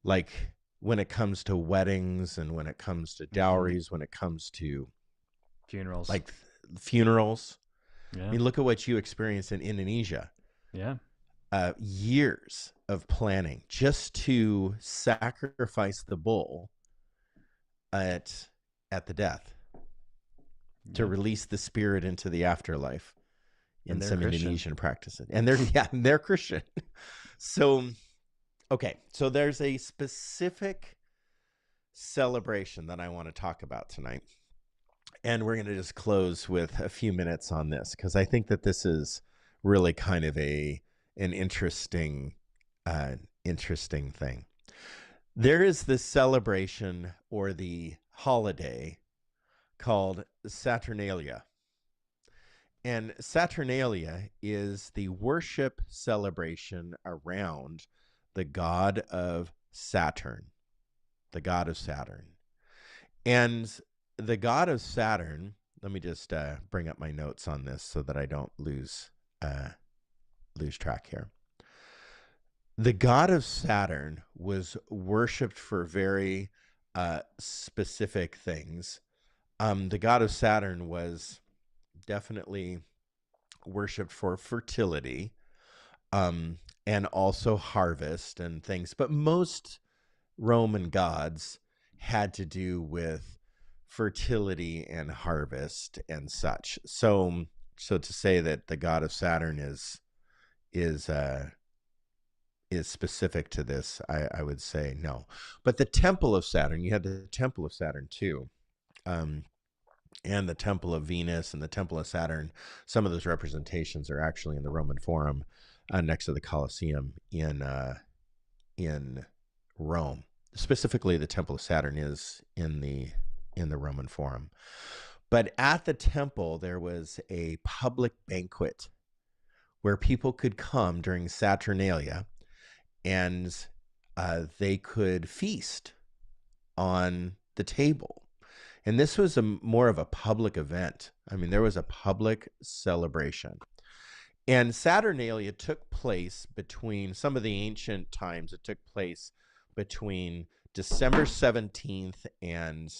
Like when it comes to weddings and when it comes to dowries, when it comes to funerals. Like funerals. Yeah. I mean, look at what you experienced in Indonesia. Yeah. Years of planning just to sacrifice the bull at the death, to release the spirit into the afterlife in some Indonesian practices. And they're Christian. So, okay. So there's a specific celebration that I want to talk about tonight. And we're going to just close with a few minutes on this, because I think that this is really kind of an interesting thing. There is this celebration or the holiday called Saturnalia. And Saturnalia is the worship celebration around the god of Saturn, the god of Saturn. And the god of Saturn, let me just bring up my notes on this so that I don't lose track here. The god of Saturn was worshipped for very specific things. The god of Saturn was definitely worshipped for fertility, and also harvest and things. But most Roman gods had to do with fertility and harvest and such. So to say that the god of Saturn is specific to this, I would say no. But the temple of Saturn, you had the temple of Saturn too. And the temple of Venus and the temple of Saturn, some of those representations are actually in the Roman Forum, next to the Colosseum in Rome. Specifically, the temple of Saturn is in the Roman Forum. But at the temple, there was a public banquet where people could come during Saturnalia, and they could feast on the table. And this was more of a public event. I mean, there was a public celebration. And Saturnalia took place between, some of the ancient times, it took place between December 17th and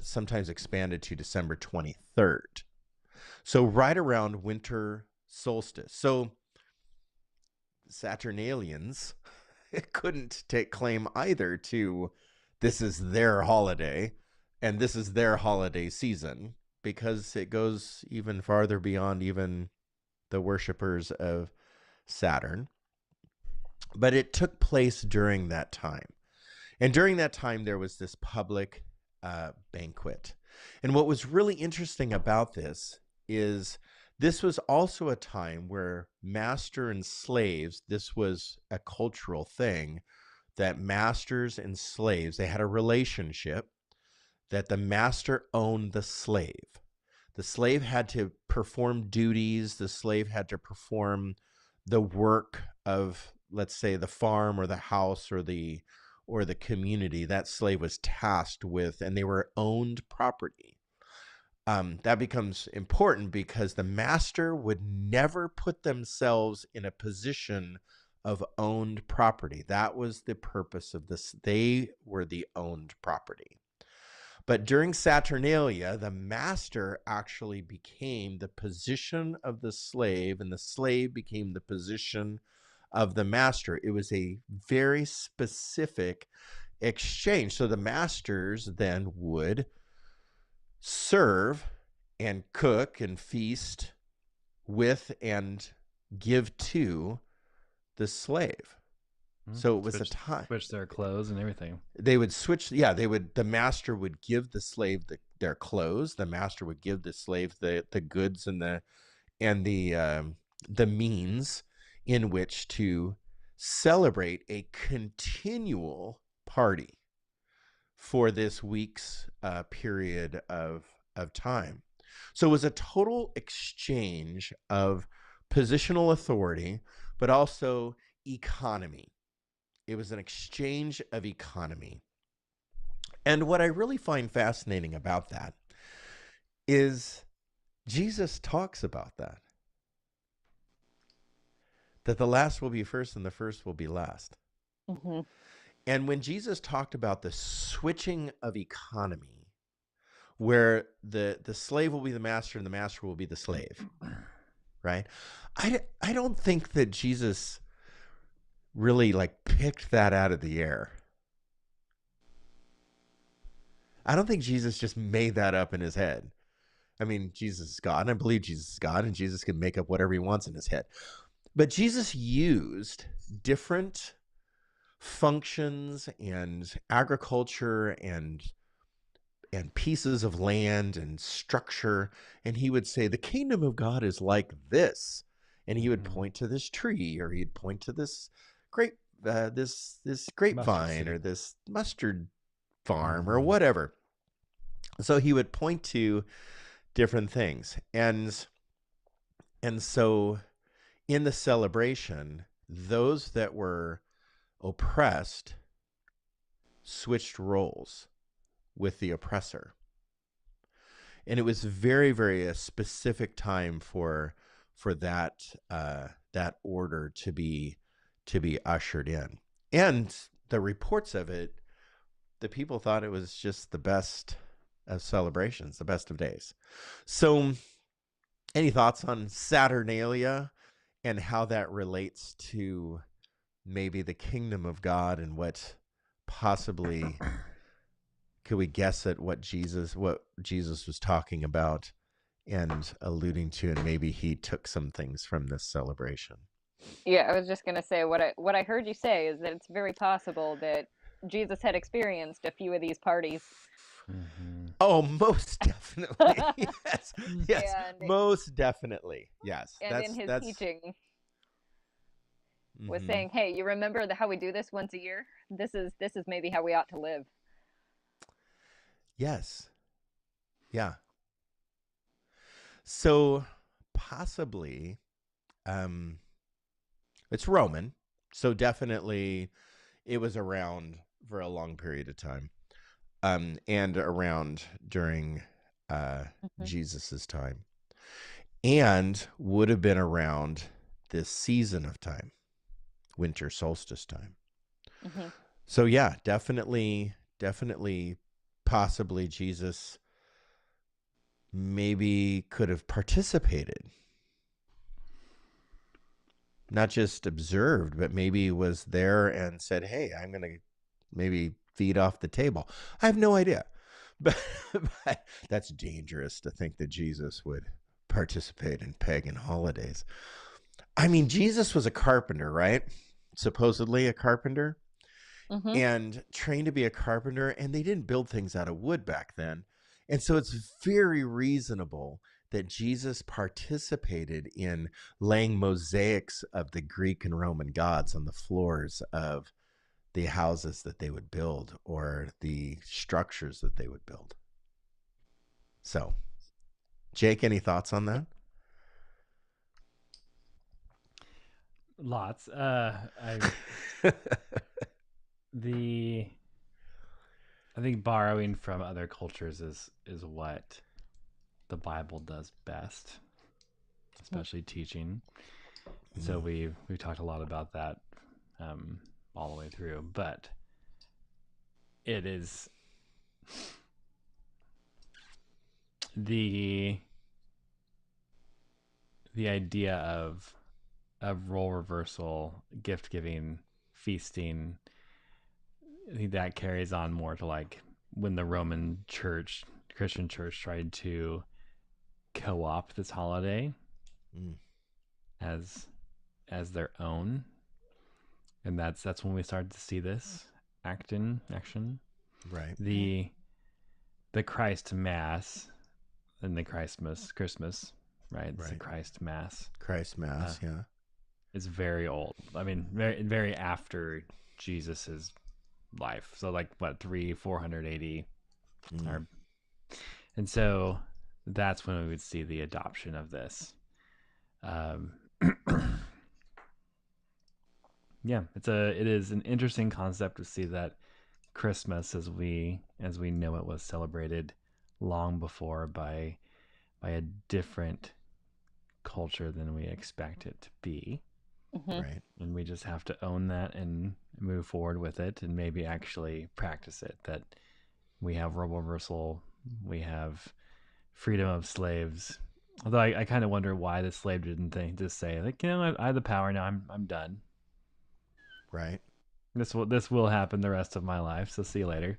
sometimes expanded to December 23rd. So right around winter solstice. So Saturnalians couldn't take claim either to this is their holiday and this is their holiday season, because it goes even farther beyond even the worshipers of Saturn. But it took place during that time. And during that time, there was this public banquet. And what was really interesting about this is this was also a time where master and slaves, this was a cultural thing, that masters and slaves, they had a relationship that the master owned the slave. The slave had to perform duties. The slave had to perform the work of, let's say, the farm or the house or the community that slave was tasked with, and they were owned property. That becomes important because the master would never put themselves in a position of owned property. That was the purpose of this. They were the owned property. But during Saturnalia, the master actually became the position of the slave, and the slave became the position of the master. It was a very specific exchange. So the masters then would serve and cook and feast with and give to the slave. So it was a time. Switch their clothes and everything. They would switch. Yeah, the master would give the slave their clothes. The master would give the slave the goods and the means in which to celebrate a continual party for this week's period of time. So it was a total exchange of positional authority, but also economy. It was an exchange of economy. And what I really find fascinating about that is Jesus talks about that. That the last will be first and the first will be last. Mm-hmm. And when Jesus talked about the switching of economy, where the slave will be the master and the master will be the slave, right? I don't think that Jesus really picked that out of the air. I don't think Jesus just made that up in his head. I mean, Jesus is God, and I believe Jesus is God, and Jesus can make up whatever he wants in his head. But Jesus used different functions and agriculture and pieces of land and structure, and he would say, the kingdom of God is like this. And he would point to this tree, or he'd point to this this grapevine or this mustard farm or whatever. So he would point to different things. And so in the celebration, those that were oppressed switched roles with the oppressor. And it was very, very a specific time for that order to be ushered in. And the reports of it the people thought it was just the best of celebrations, the best of days. So, any thoughts on Saturnalia and how that relates to maybe the kingdom of God and what possibly could we guess at what Jesus was talking about and alluding to, and maybe he took some things from this celebration? Yeah, I was just gonna say what I heard you say is that it's very possible that Jesus had experienced a few of these parties. Mm-hmm. Oh, most definitely. Yes. Yes. And Most definitely. Yes. in his teaching was Mhm. saying, "Hey, you remember how we do this once a year? This is maybe how we ought to live." Yes. Yeah. So possibly it's Roman. So definitely it was around for a long period of time. And around during Jesus's time. And would have been around this season of time, winter solstice time. Mm-hmm. So yeah, definitely, possibly Jesus maybe could have participated, not just observed, but maybe was there and said, "Hey, I'm going to maybe feed off the table." I have no idea, but that's dangerous to think that Jesus would participate in pagan holidays. I mean, Jesus was a carpenter, right? Supposedly a carpenter. Mm-hmm. And trained to be a carpenter, and they didn't build things out of wood back then. And so it's very reasonable that Jesus participated in laying mosaics of the Greek and Roman gods on the floors of the houses that they would build or the structures that they would build. So, Jake, any thoughts on that? Lots. I think borrowing from other cultures is what the Bible does best, especially teaching. So we've talked a lot about that all the way through, but it is the idea of role reversal, gift giving, feasting. I think that carries on more to like when the Roman church, Christian church, tried to co-opt this holiday as their own, and that's when we started to see this action. Right. The Christ Mass and the Christmas, right? It's the Christ Mass. Christ Mass, yeah. It's very old. I mean, very after Jesus's life. So like what, 480 or, and so that's when we would see the adoption of this. Yeah, it is an interesting concept to see that Christmas as we know it was celebrated long before by a different culture than we expect it to be. Mm-hmm. Right. And we just have to own that and move forward with it and maybe actually practice it, that we have role reversal, we have freedom of slaves. Although I kind of wonder why the slave didn't just say like, I have the power now, I'm done. Right. This will happen the rest of my life, so see you later.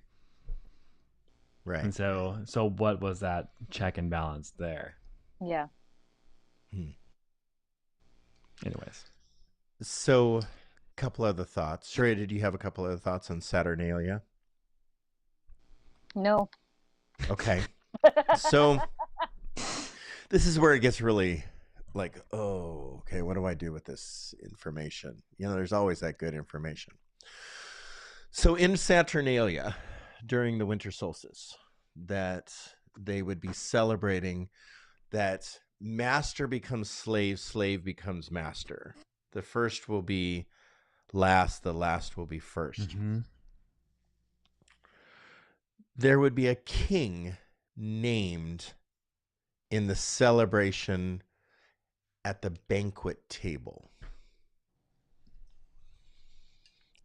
Right. And so what was that check and balance there? Yeah. Anyways. So, a couple other thoughts. Sheree, did you have a couple other thoughts on Saturnalia? No. Okay. So, this is where it gets really like, oh, okay, what do I do with this information? There's always that good information. So, in Saturnalia, during the winter solstice, that they would be celebrating that master becomes slave, slave becomes master. The first will be last, the last will be first. Mm-hmm. There would be a king named in the celebration at the banquet table.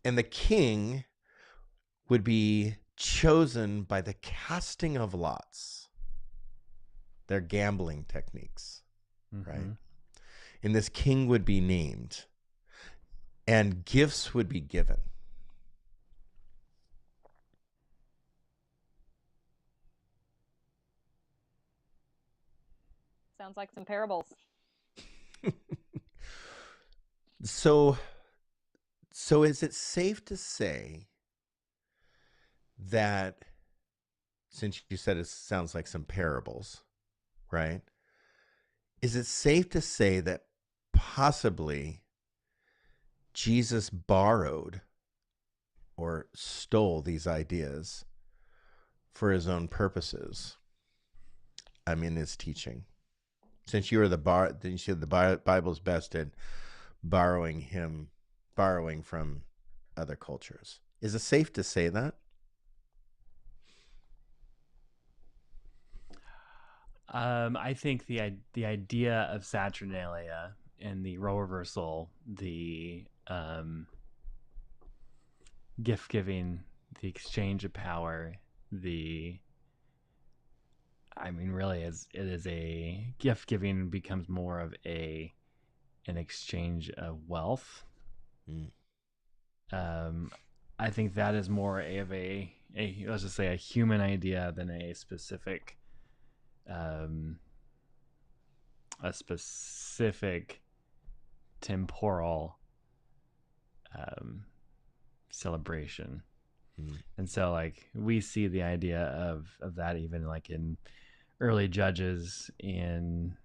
And the king would be chosen by the casting of lots. They're gambling techniques, right? And this king would be named, and gifts would be given. Sounds like some parables. So is it safe to say that, since you said it sounds like some parables, right? Is it safe to say that possibly Jesus borrowed or stole these ideas for his own purposes? I mean, his teaching. Since you are the Bible's best at borrowing from other cultures. Is it safe to say that? I think the idea of Saturnalia and the role reversal, the gift giving, the exchange of power, really, it is a gift giving becomes more of an exchange of wealth. I think that is more of a let's just say a human idea than a specific temporal celebration. And so, like, we see the idea of that even like in early Judges in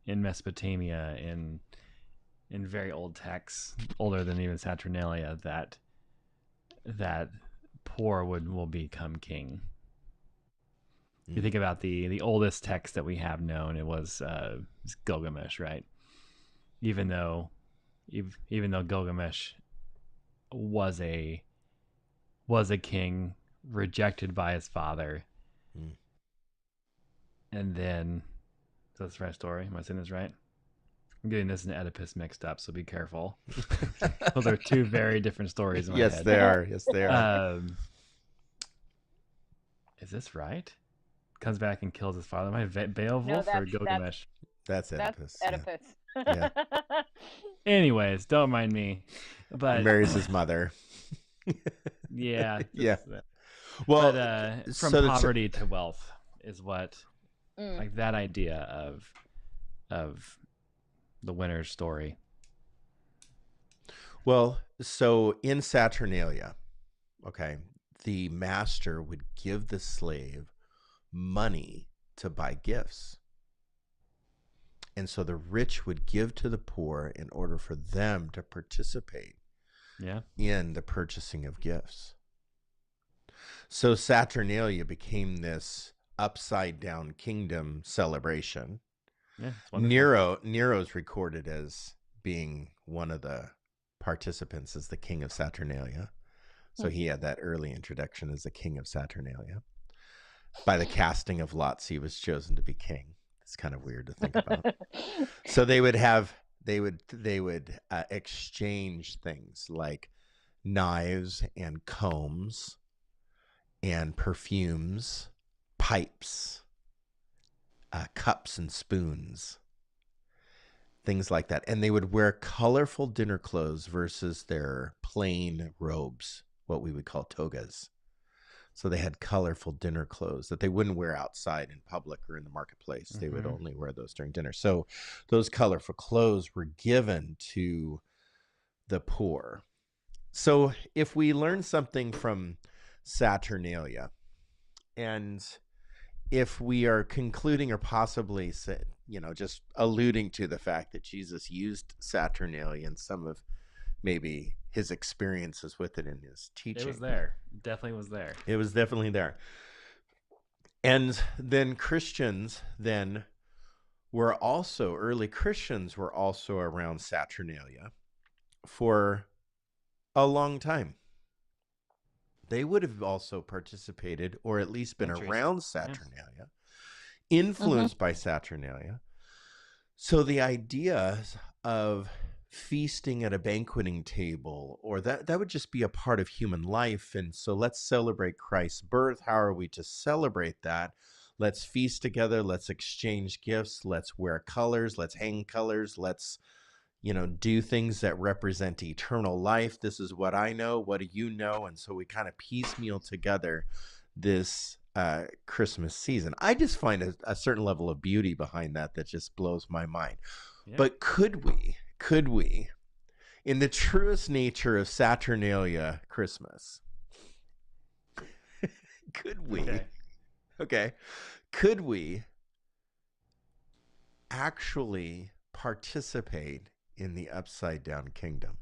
Mesopotamia, in very old texts, older than even Saturnalia, that poor will become king. You think about the oldest text that we have known, it was Gilgamesh, right? Even though Gilgamesh was a king rejected by his father, and then, so that's the right story. Am I saying this right? I'm getting this and Oedipus mixed up, so be careful. Those are two very different stories in my head. They are. Yes, they are. Is this right? Comes back and kills his father. Am I Beowulf or Gilgamesh? That's Oedipus. That's Oedipus. Yeah. Anyways, don't mind me. But he marries his mother. Yeah. Yeah. Well, but, from poverty to wealth is what, like, that idea of the winner's story. Well, so in Saturnalia, okay, the master would give the slave money to buy gifts. And so the rich would give to the poor in order for them to participate in the purchasing of gifts. So Saturnalia became this upside down kingdom celebration. Yeah, Nero's recorded as being one of the participants as the king of Saturnalia. So he had that early introduction as the king of Saturnalia. By the casting of lots, he was chosen to be king. It's kind of weird to think about. So they would exchange things like knives and combs and perfumes, pipes, cups and spoons, things like that. And they would wear colorful dinner clothes versus their plain robes, what we would call togas. So they had colorful dinner clothes that they wouldn't wear outside in public or in the marketplace. They would only wear those during dinner. So those colorful clothes were given to the poor. So if we learn something from Saturnalia, and if we are concluding or possibly, just alluding to the fact that Jesus used Saturnalia and some of maybe his experiences with it in his teaching. It was there. Definitely was there. It was definitely there. And then early Christians were also around Saturnalia for a long time. They would have also participated, or at least been around Saturnalia, influenced by Saturnalia. So the idea of feasting at a banqueting table, or that would just be a part of human life. And so let's celebrate Christ's birth. How are we to celebrate that? Let's feast together. Let's exchange gifts. Let's wear colors. Let's hang colors. Let's, do things that represent eternal life. This is what I know. What do you know? And so we kind of piecemeal together this Christmas season. I just find a certain level of beauty behind that just blows my mind. Yeah. But could we, in the truest nature of Saturnalia Christmas, could we actually participate in the upside down kingdom?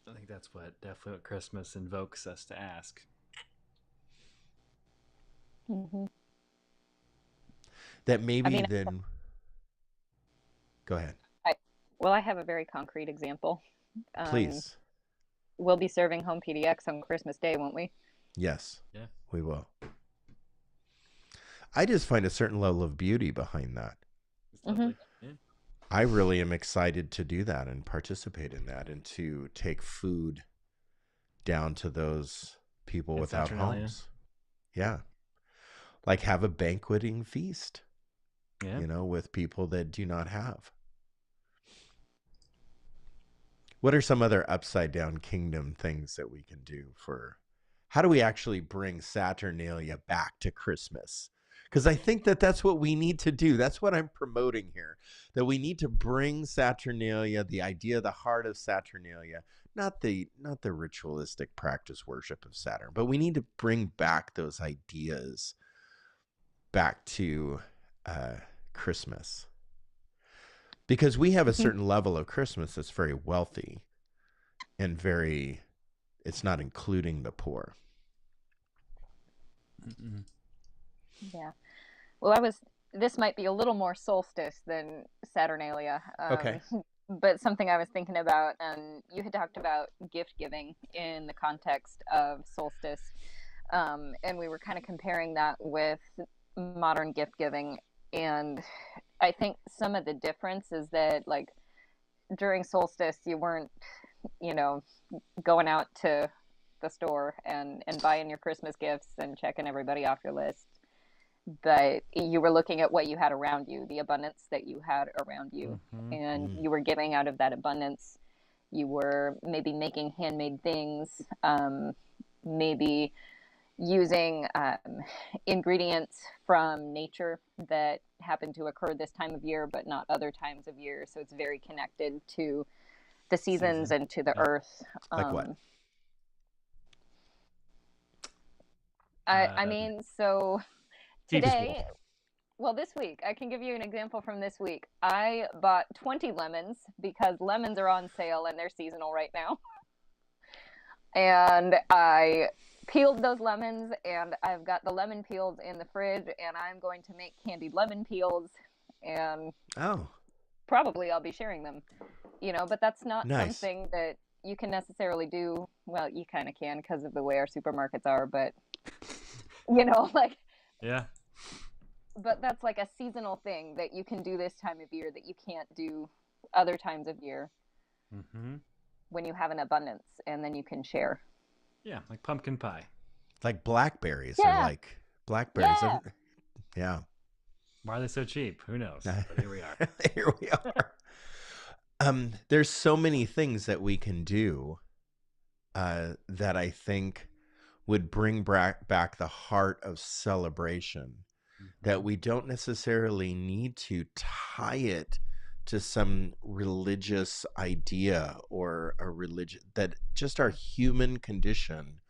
I think that's definitely what Christmas invokes us to ask. Mm-hmm. That maybe then... Go ahead. I have a very concrete example. Please. We'll be serving home PDX on Christmas Day, won't we? Yes. Yeah. We will. I just find a certain level of beauty behind that. Mm-hmm. Yeah. I really am excited to do that and participate in that, and to take food down to those people without homes. Yeah. Like have a banqueting feast, with people that do not have. What are some other upside down kingdom things that we can do how do we actually bring Saturnalia back to Christmas? Because I think that's what we need to do. That's what I'm promoting here, that we need to bring Saturnalia, the idea, the heart of Saturnalia, not the ritualistic practice worship of Saturn, but we need to bring back those ideas back to Christmas. Because we have a certain level of Christmas that's very wealthy and it's not including the poor. Mm-mm. Yeah. Well, this might be a little more solstice than Saturnalia. Okay. But something I was thinking about, you had talked about gift giving in the context of solstice. And we were kind of comparing that with modern gift giving. And I think some of the difference is that, like, during solstice, you weren't, going out to the store and buying your Christmas gifts and checking everybody off your list. But you were looking at what you had around you, the abundance that you had around you. Mm-hmm. And you were giving out of that abundance. You were maybe making handmade things, maybe using ingredients from nature that happen to occur this time of year, but not other times of year. So it's very connected to the seasons and to the earth. Like what? I mean, so today, this week, I can give you an example from this week. I bought 20 lemons because lemons are on sale and they're seasonal right now. And I peeled those lemons, and I've got the lemon peels in the fridge, and I'm going to make candied lemon peels, and probably I'll be sharing them, but that's not something that you can necessarily do. Well, you kind of can because of the way our supermarkets are, but yeah. But that's like a seasonal thing that you can do this time of year that you can't do other times of year. Mm-hmm. When you have an abundance, and then you can share. Yeah, like pumpkin pie. Like blackberries. Yeah. I like blackberries. Yeah. Why are they so cheap? Who knows? But here we are. Here we are. There's so many things that we can do that I think would bring back the heart of celebration, that we don't necessarily need to tie it to some religious idea or a religion, that just our human condition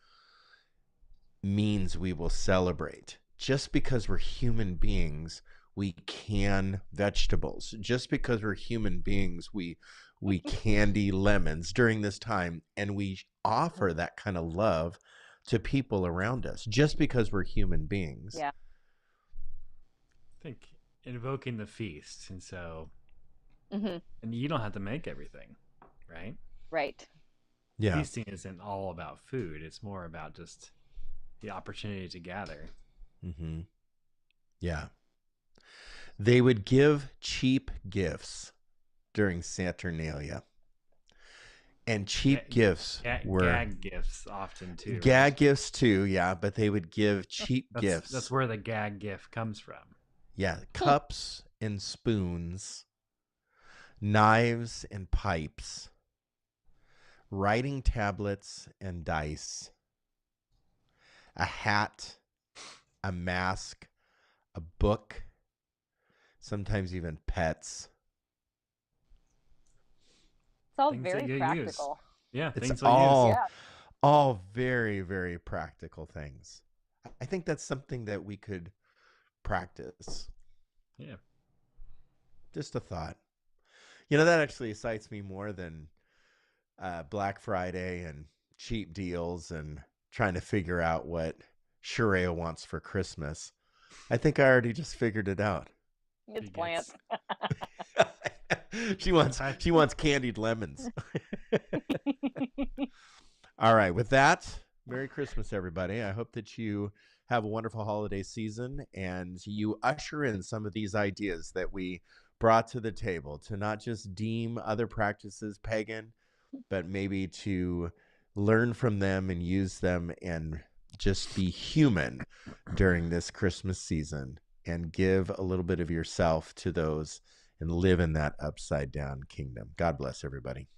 means we will celebrate. Just because we're human beings, we can vegetables. Just because we're human beings, we candy lemons during this time, and we offer that kind of love to people around us just because we're human beings. Yeah. I think invoking the feast, and so and you don't have to make everything, right? Right. Yeah. Feasting isn't all about food. It's more about just the opportunity to gather. Yeah. They would give cheap gifts during Saturnalia. And cheap gifts were gag gifts often too. gag right? gifts too, yeah, but they would give cheap gifts. That's where the gag gift comes from. Yeah, cups and spoons, knives and pipes, writing tablets and dice, a hat, a mask, a book, sometimes even pets. It's all Things that very you use. practical. Yeah, It's things we'll use. Yeah. all very, very practical things. I think that's something that we could practice. Yeah. Just a thought. You know, that actually excites me more than Black Friday and cheap deals and trying to figure out what Shereo wants for Christmas. I think I already just figured it out. It's plants. She wants candied lemons. All right, with that, Merry Christmas, everybody. I hope that you have a wonderful holiday season and you usher in some of these ideas that we brought to the table to not just deem other practices pagan, but maybe to learn from them and use them and just be human during this Christmas season and give a little bit of yourself to those and live in that upside down kingdom. God bless everybody.